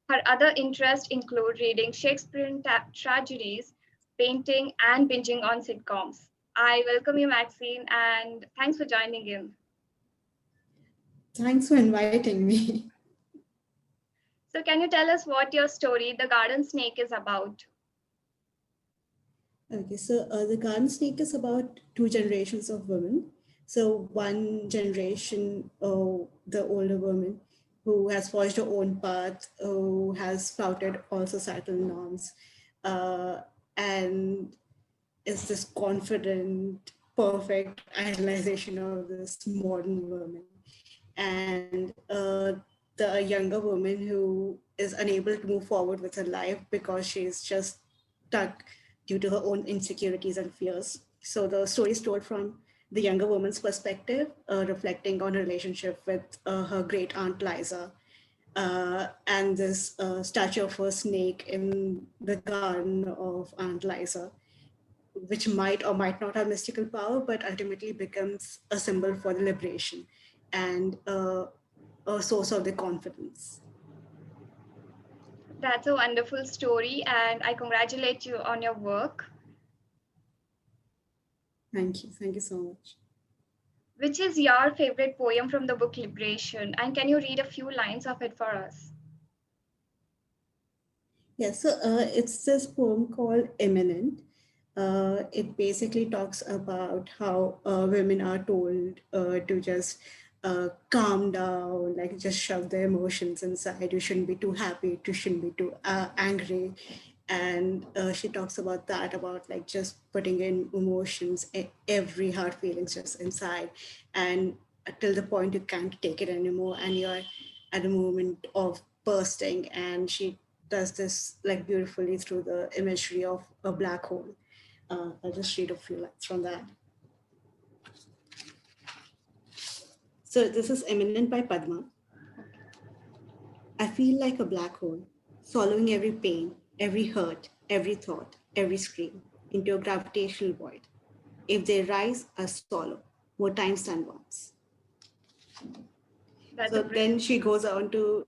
Her other interests include reading Shakespearean tragedies, painting, and binging on sitcoms. I welcome you, Maxine, and thanks for joining in. Thanks for inviting me. So, can you tell us what your story, The Garden Snake, is about? Okay, so the garden snake is about two generations of women. So one generation, the older woman who has forged her own path, who has flouted all societal norms, uh, and is this confident, perfect idealization of this modern woman. And the younger woman who is unable to move forward with her life because she's just stuck due to her own insecurities and fears. So the story is told from the younger woman's perspective, reflecting on her relationship with her great aunt Liza, and this statue of a snake in the garden of Aunt Liza, which might or might not have mystical power, but ultimately becomes a symbol for the liberation and a source of their confidence. That's a wonderful story, and I congratulate you on your work. Thank you. Thank you so much. Which is your favorite poem from the book Liberation? And can you read a few lines of it for us? Yes, so it's this poem called Imminent. It basically talks about how women are told to just calm down, like just shove their emotions inside. You shouldn't be too happy, you shouldn't be too angry. And she talks about that, about like just putting in emotions, every hard feelings just inside. And till the point you can't take it anymore and you're at a moment of bursting. And she does this like beautifully through the imagery of a black hole. I'll just read a few lines from that. So this is Eminent by Padma. I feel like a black hole, swallowing every pain, every hurt, every thought, every scream into a gravitational void. If they rise, I swallow more times than once. That's So then she goes on to,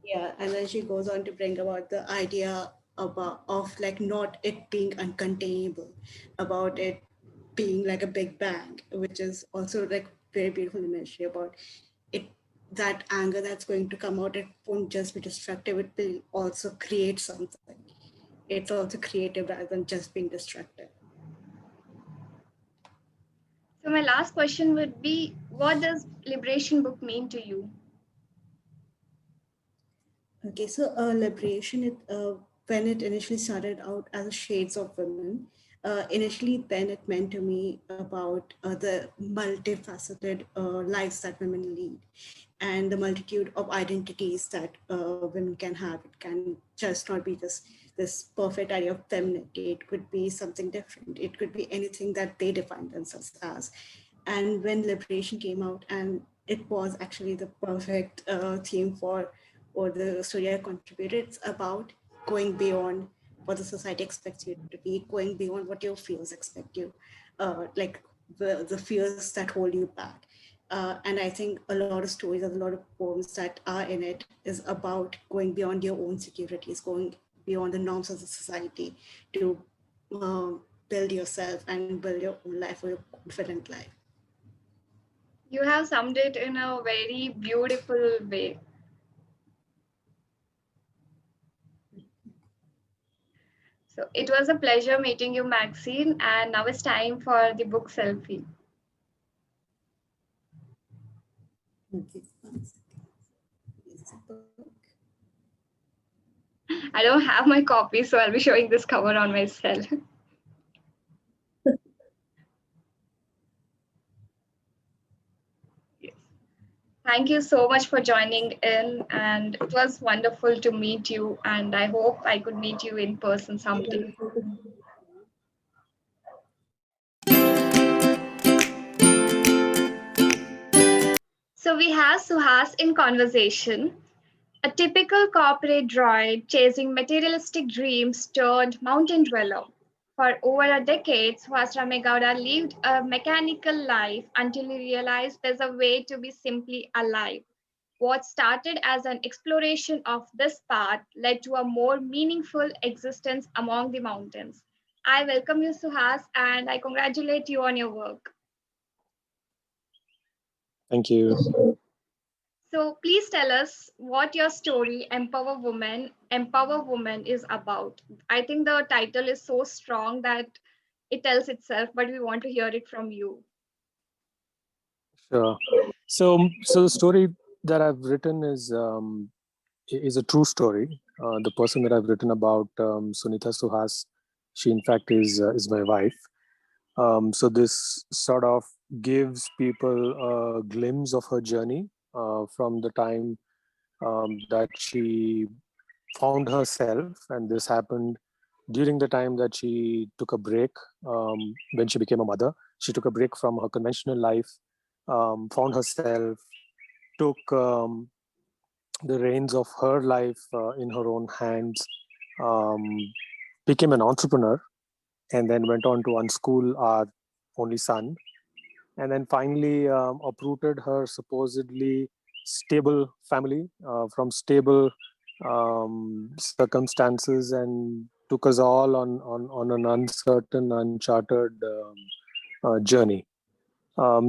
yeah, and then she goes on to bring about the idea about of like not it being uncontainable, about it being like a big bang, which is also like very beautiful imagery about it. That anger that's going to come out, it won't just be destructive, it will also create something. It's also creative rather than just being destructive. So my last question would be, what does Liberation book mean to you? Okay, so Liberation, when it initially started out as Shades of Women, initially then it meant to me about the multifaceted lives that women lead and the multitude of identities that women can have. It can just not be this perfect idea of femininity. It could be something different. It could be anything that they define themselves as. And when Liberation came out, and it was actually the perfect theme for or the story I contributed, it's about going beyond what the society expects you to be, going beyond what your fears expect you, like the fears that hold you back. And I think a lot of stories, a lot of poems that are in it is about going beyond your own securities, going beyond the norms of the society to build yourself and build your own life or your confident life. You have summed it in a very beautiful way. So it was a pleasure meeting you, Maxine, and now it's time for the book Selfie. Okay. One second. Is it book? I don't have my copy, so I'll be showing this cover on myself. Yes. Thank you so much for joining in, and it was wonderful to meet you. And I hope I could meet you in person someday. So we have Suhas in conversation. A typical corporate droid chasing materialistic dreams turned mountain dweller. For over a decade, Suhas Ramegowda lived a mechanical life until he realized there's a way to be simply alive. What started as an exploration of this path led to a more meaningful existence among the mountains. I welcome you, Suhas, and I congratulate you on your work. Thank you. So please tell us what your story, Empower Woman is about. I think the title is so strong that it tells itself, but we want to hear it from you. Sure. So the story that I've written is a true story. The person that I've written about, Sunitha Suhas, she in fact is my wife. So this sort of gives people a glimpse of her journey from the time that she found herself, and this happened during the time that she took a break when she became a mother. She took a break from her conventional life, found herself, took the reins of her life in her own hands, um, became an entrepreneur, and then went on to unschool our only son, and then finally uprooted her supposedly stable family from stable circumstances and took us all on an uncertain, uncharted journey.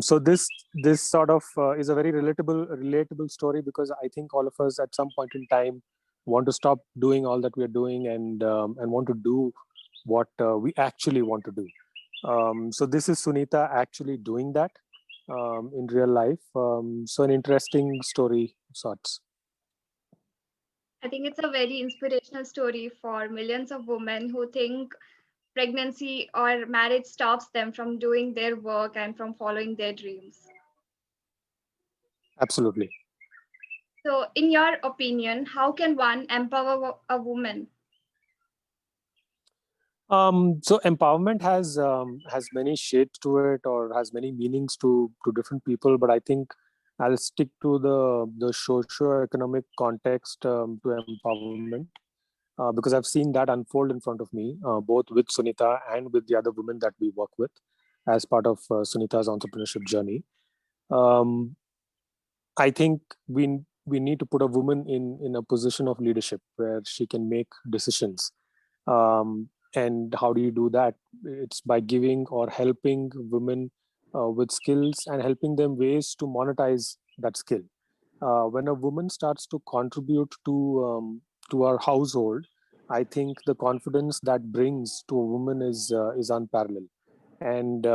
So this sort of is a very relatable story, because I think all of us at some point in time want to stop doing all that we are doing and want to do what we actually want to do. So this is Sunitha actually doing that in real life. So an interesting story of sorts. I think it's a very inspirational story for millions of women who think pregnancy or marriage stops them from doing their work and from following their dreams. Absolutely. So, in your opinion, how can one empower a woman? So empowerment has many shades to it, or has many meanings to different people. But I think I'll stick to the socio-economic context to empowerment, because I've seen that unfold in front of me, both with Sunitha and with the other women that we work with as part of Sunitha's entrepreneurship journey. Um, I think we need to put a woman in a position of leadership where she can make decisions. And how do you do that? It's by giving or helping women with skills and helping them ways to monetize that skill. When a woman starts to contribute to our household, I think the confidence that brings to a woman is unparalleled, and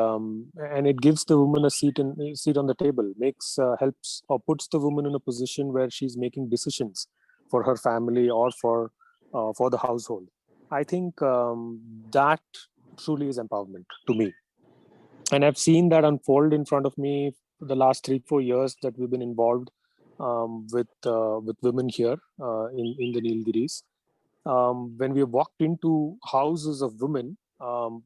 it gives the woman a seat on the table, makes helps or puts the woman in a position where she's making decisions for her family or for the household. I think that truly is empowerment to me, and I've seen that unfold in front of me for the last 3-4 years that we've been involved with women here in the Nilgiris. When we walked into houses of women,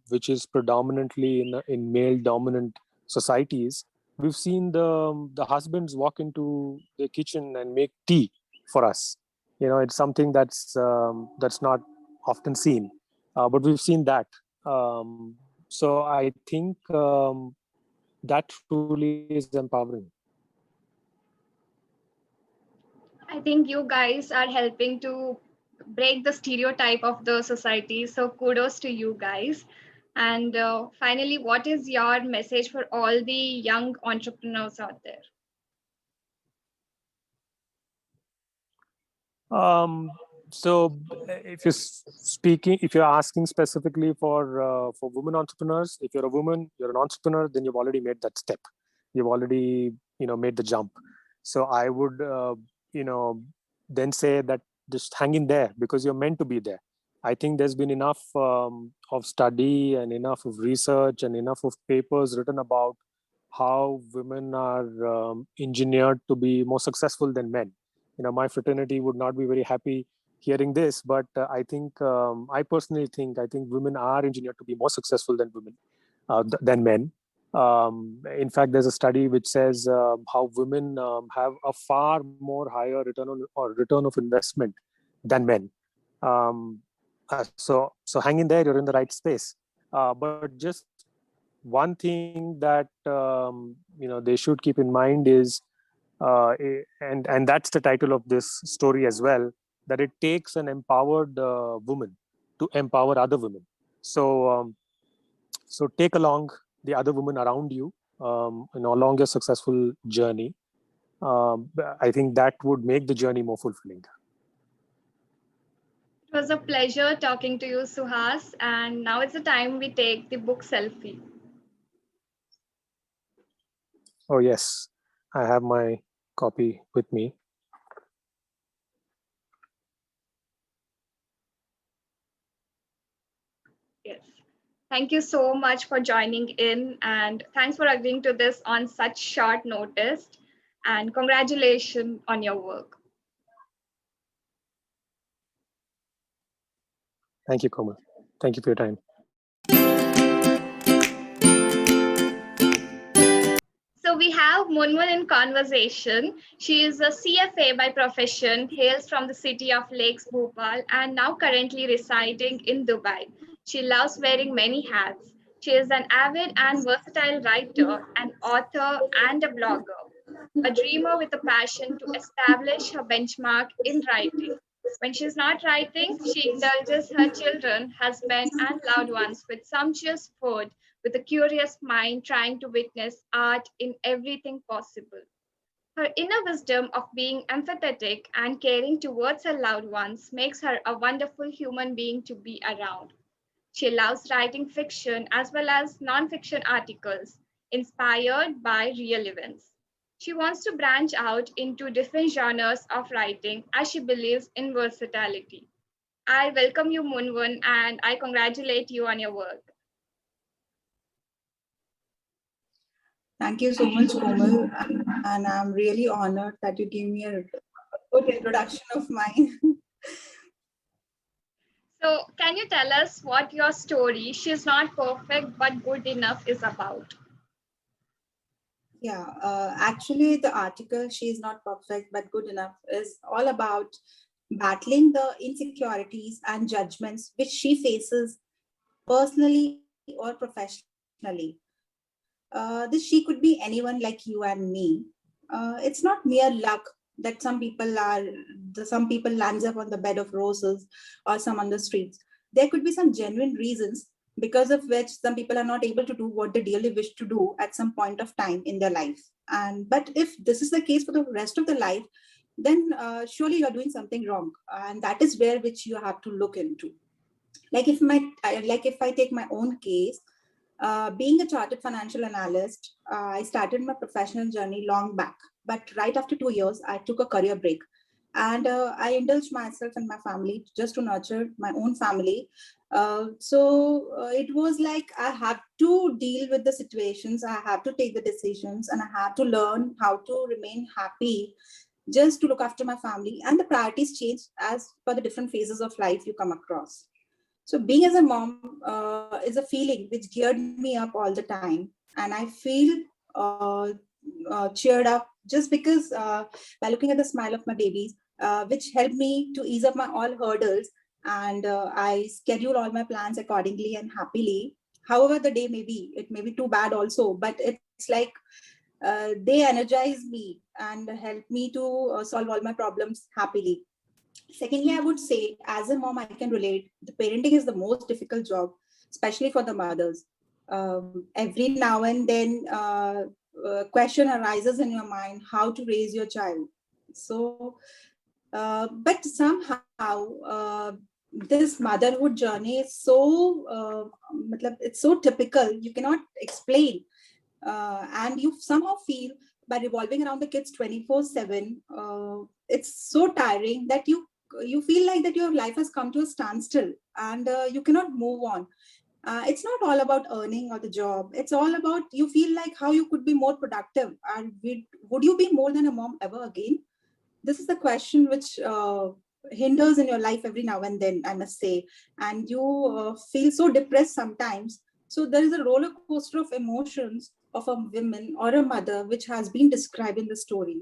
which is predominantly in male-dominant societies, we've seen the husbands walk into the kitchen and make tea for us. It's something that's not often seen, but we've seen that. So I think that truly is empowering. I think you guys are helping to break the stereotype of the society. So, kudos to you guys. And finally, what is your message for all the young entrepreneurs out there? So if you're asking specifically for women entrepreneurs, if you're a woman, you're an entrepreneur, then you've already made that step. You've already made the jump. So I would, then say that just hang in there because you're meant to be there. I think there's been enough of study and enough of research and enough of papers written about how women are engineered to be more successful than men. My fraternity would not be very happy hearing this, but I personally think women are engineered to be more successful than than men. In fact, there's a study which says how women have a far more higher return of investment than men. So hang in there, you're in the right space. But just one thing that they should keep in mind is, and that's the title of this story as well, that it takes an empowered woman to empower other women. So take along the other women around you, along your successful journey. I think that would make the journey more fulfilling. It was a pleasure talking to you, Suhas. And now it's the time we take the book Selfie. Oh, yes. I have my copy with me. Yes. Thank you so much for joining in, and thanks for agreeing to this on such short notice. And congratulations on your work. Thank you, Komal. Thank you for your time. So we have Munmun in conversation. She is a CFA by profession, hails from the city of Lakes, Bhopal, and now currently residing in Dubai. She loves wearing many hats. She is an avid and versatile writer, an author, and a blogger. A dreamer with a passion to establish her benchmark in writing. When she's not writing, she indulges her children, husband, and loved ones with sumptuous food, with a curious mind trying to witness art in everything possible. Her inner wisdom of being empathetic and caring towards her loved ones makes her a wonderful human being to be around. She loves writing fiction as well as non-fiction articles inspired by real events. She wants to branch out into different genres of writing as she believes in versatility. I welcome you, Munmun, and I congratulate you on your work. Thank you so much, Komal, and I'm really honored that you gave me a good introduction of mine. So, can you tell us what your story, She's Not Perfect But Good Enough, is about? Yeah, actually, the article She's Not Perfect But Good Enough is all about battling the insecurities and judgments which she faces personally or professionally. This she could be anyone like you and me. It's not mere luck that some people lands up on the bed of roses or some on the streets. There could be some genuine reasons because of which some people are not able to do what they dearly wish to do at some point of time in their life. But if this is the case for the rest of the life, then surely you are doing something wrong, and that is where which you have to look into. Like if I take my own case, being a chartered financial analyst, I started my professional journey long back. But right after 2 years, I took a career break. And I indulged myself and my family just to nurture my own family. It was like I have to deal with the situations, I have to take the decisions, and I have to learn how to remain happy just to look after my family. And the priorities change as per the different phases of life you come across. So being as a mom is a feeling which geared me up all the time. And I feel cheered up just because by looking at the smile of my babies, which helped me to ease up my all hurdles. And I schedule all my plans accordingly and happily. However, the day it may be too bad also, but it's like they energize me and help me to solve all my problems happily. Secondly, I would say, as a mom, I can relate. The parenting is the most difficult job, especially for the mothers. Every now and then, a question arises in your mind how to raise your child. So, but somehow, this motherhood journey is it's so typical. You cannot explain, and you somehow feel by revolving around the kids 24/7, it's so tiring that you feel like that your life has come to a standstill and you cannot move on. It's not all about earning or the job. It's all about you feel like how you could be more productive. And would you be more than a mom ever again? This is the question which hinders in your life every now and then, I must say. And you feel so depressed sometimes. So there is a roller coaster of emotions of a woman or a mother, which has been described in the story.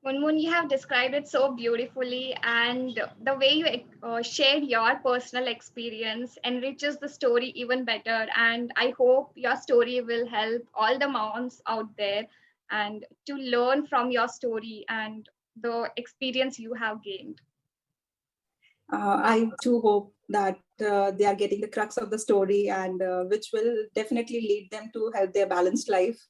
Munmun, you have described it so beautifully, and the way you shared your personal experience enriches the story even better. And I hope your story will help all the moms out there and to learn from your story and the experience you have gained. I too hope that they are getting the crux of the story, and which will definitely lead them to have their balanced life.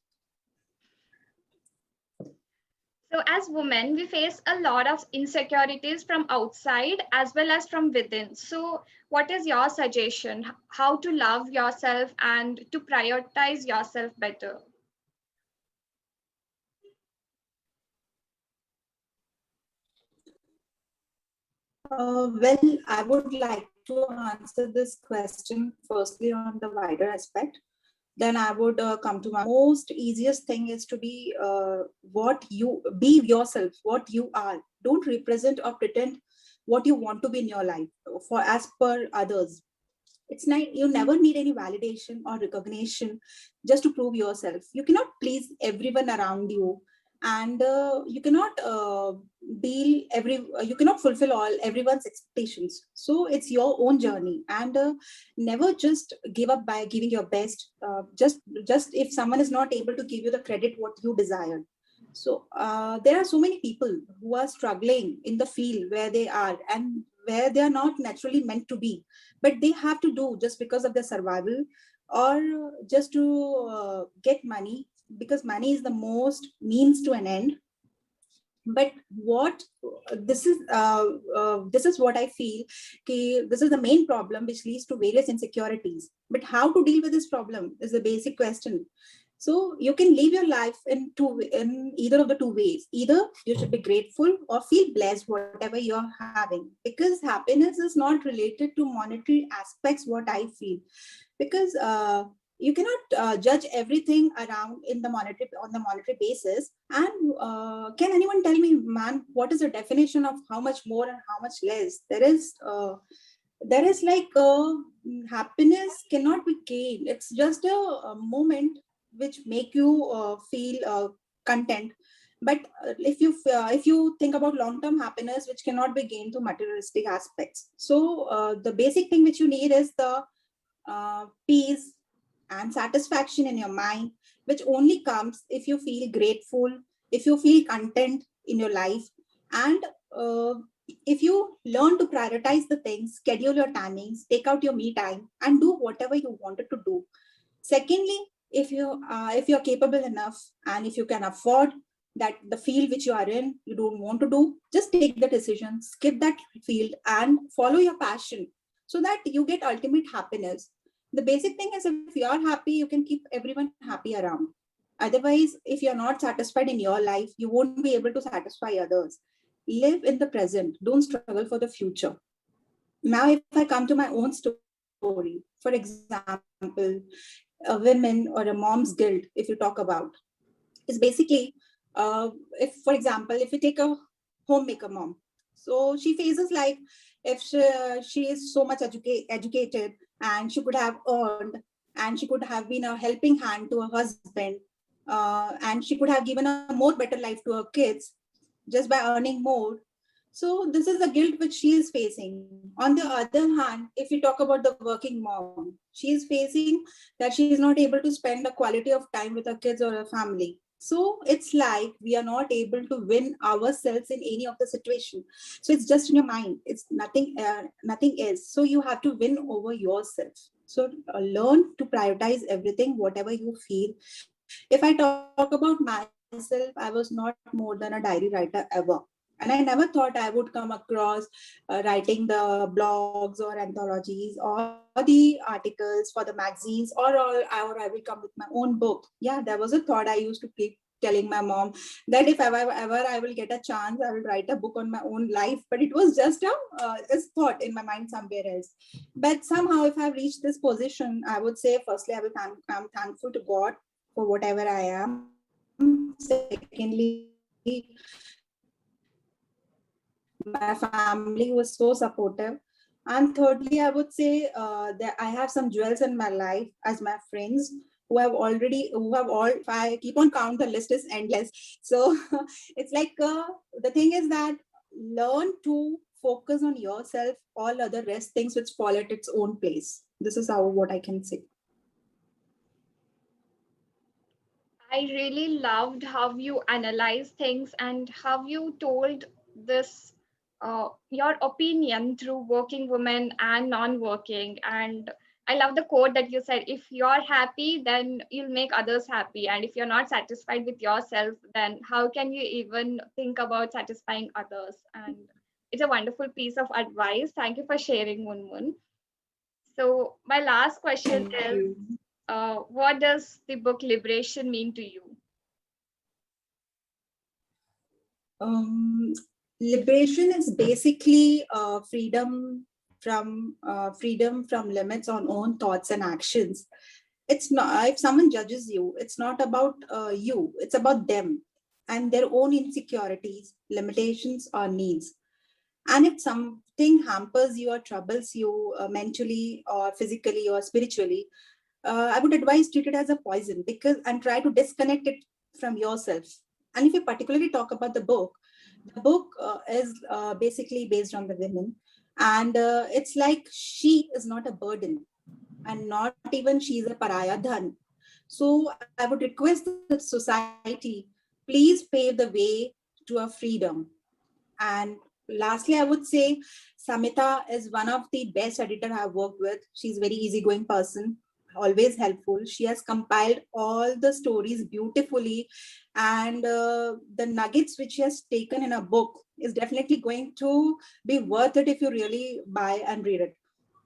So, as women, we face a lot of insecurities from outside as well as from within. So, what is your suggestion? How to love yourself and to prioritize yourself better? Well, I would like to answer this question firstly on the wider aspect. Then I would come to my most easiest thing is to be what you be yourself, what you are. Don't represent or pretend what you want to be in your life for as per others. It's not, you never need any validation or recognition just to prove yourself. You cannot please everyone around you, and you cannot you cannot fulfill all everyone's expectations. So it's your own journey, and never just give up by giving your best, just if someone is not able to give you the credit what you desired. So there are so many people who are struggling in the field where they are and where they are not naturally meant to be, but they have to do just because of their survival, or just to get money, because money is the most means to an end. But what this is what I feel, this is the main problem which leads to various insecurities. But how to deal with this problem is the basic question. So you can live your life in either of the two ways. Either you should be grateful or feel blessed whatever you're having, because happiness is not related to monetary aspects, what I feel. Because you cannot judge everything around in the monetary on the monetary basis. And can anyone tell me, man, what is the definition of how much more and how much less? There is like happiness cannot be gained. It's just a moment which make you feel content. But if you think about long-term happiness, which cannot be gained through materialistic aspects. So the basic thing which you need is the peace and satisfaction in your mind, which only comes if you feel grateful, if you feel content in your life, and if you learn to prioritize the things, schedule your timings, take out your me time, and do whatever you wanted to do. Secondly, if you're capable enough and if you can afford that the field which you are in you don't want to do, just take the decision, skip that field and follow your passion, so that you get ultimate happiness. The basic thing is, if you are happy, you can keep everyone happy around. Otherwise, if you're not satisfied in your life, you won't be able to satisfy others. Live in the present, don't struggle for the future. Now, if I come to my own story, for example, a woman or a mom's guilt, if you talk about, is basically, if, for example, if you take a homemaker mom, so she faces like, if she is so much educated, and she could have earned, and she could have been a helping hand to her husband, and she could have given a more better life to her kids just by earning more. So this is the guilt which she is facing. On the other hand, if we talk about the working mom, she is facing that she is not able to spend a quality of time with her kids or her family. So it's like we are not able to win ourselves in any of the situation. So it's just in your mind. It's nothing, nothing else. So you have to win over yourself. So learn to prioritize everything, whatever you feel. If I talk about myself, I was not more than a diary writer ever. And I never thought I would come across writing the blogs or anthologies or the articles for the magazines, or I will come with my own book. Yeah, there was a thought I used to keep telling my mom that if ever I will get a chance, I will write a book on my own life. But it was just a thought in my mind somewhere else. But somehow, if I've reached this position, I would say, firstly, I'm thankful to God for whatever I am. Secondly, my family was so supportive. And thirdly, I would say that I have some jewels in my life as my friends who have all, if I keep on count, the list is endless. So it's like the thing is that learn to focus on yourself, all other rest things which fall at its own place. This is what I can say. I really loved how you analyze things and how you told this your opinion through working women and non-working. And I love the quote that you said, if you're happy, then you'll make others happy. And if you're not satisfied with yourself, then how can you even think about satisfying others? And it's a wonderful piece of advice. Thank you for sharing, Munmun. So my last question Thank is, you. what does the book Liberation mean to you? Liberation is basically freedom from limits on own thoughts and actions. It's not, if someone judges you, it's not about you, it's about them and their own insecurities, limitations, or needs. And if something hampers you or troubles you mentally or physically or spiritually, I would advise treat it as a poison, because and try to disconnect it from yourself. And if you particularly talk about the book is basically based on the women, and it's like she is not a burden, and not even she's a pariah dhan. So I would request the society, please pave the way to a freedom. And lastly, I would say Samhitha is one of the best editor I've worked with. She's a very easygoing person, always helpful. She has compiled all the stories beautifully, and the nuggets which she has taken in a book is definitely going to be worth it if you really buy and read it.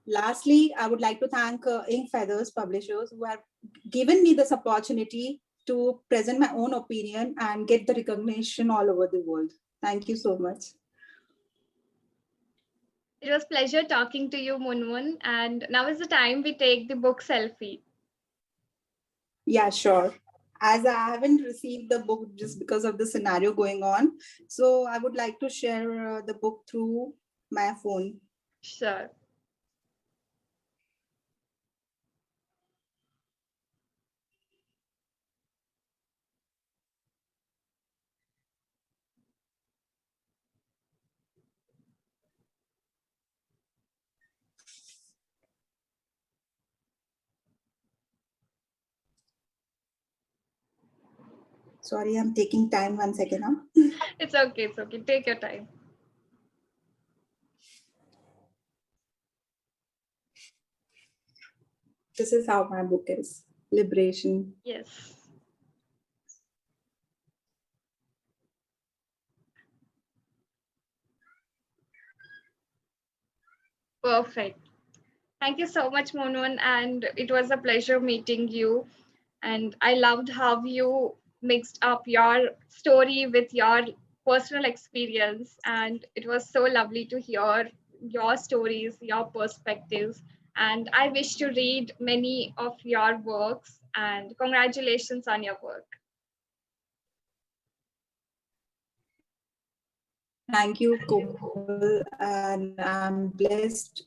Lastly, I would like to thank Inkfeathers publishers who have given me this opportunity to present my own opinion and get the recognition all over the world. Thank you so much. It was pleasure talking to you, Munmun. And now is the time we take the book Selfie. Yeah, sure. As I haven't received the book just because of the scenario going on, so I would like to share the book through my phone. Sure. Sorry, I'm taking time. 1 second. Huh? It's okay. It's okay. Take your time. This is how my book is. Liberation. Yes. Perfect. Thank you so much, Munmun. And it was a pleasure meeting you. And I loved how you mixed up your story with your personal experience. And it was so lovely to hear your stories, your perspectives. And I wish to read many of your works. And congratulations on your work. Thank you, Komal, and I'm blessed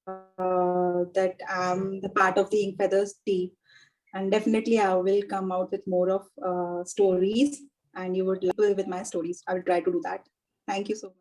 that I'm the part of the Inkfeathers team. And definitely I will come out with more of stories, and you would love with my stories. I will try to do that. Thank you so much.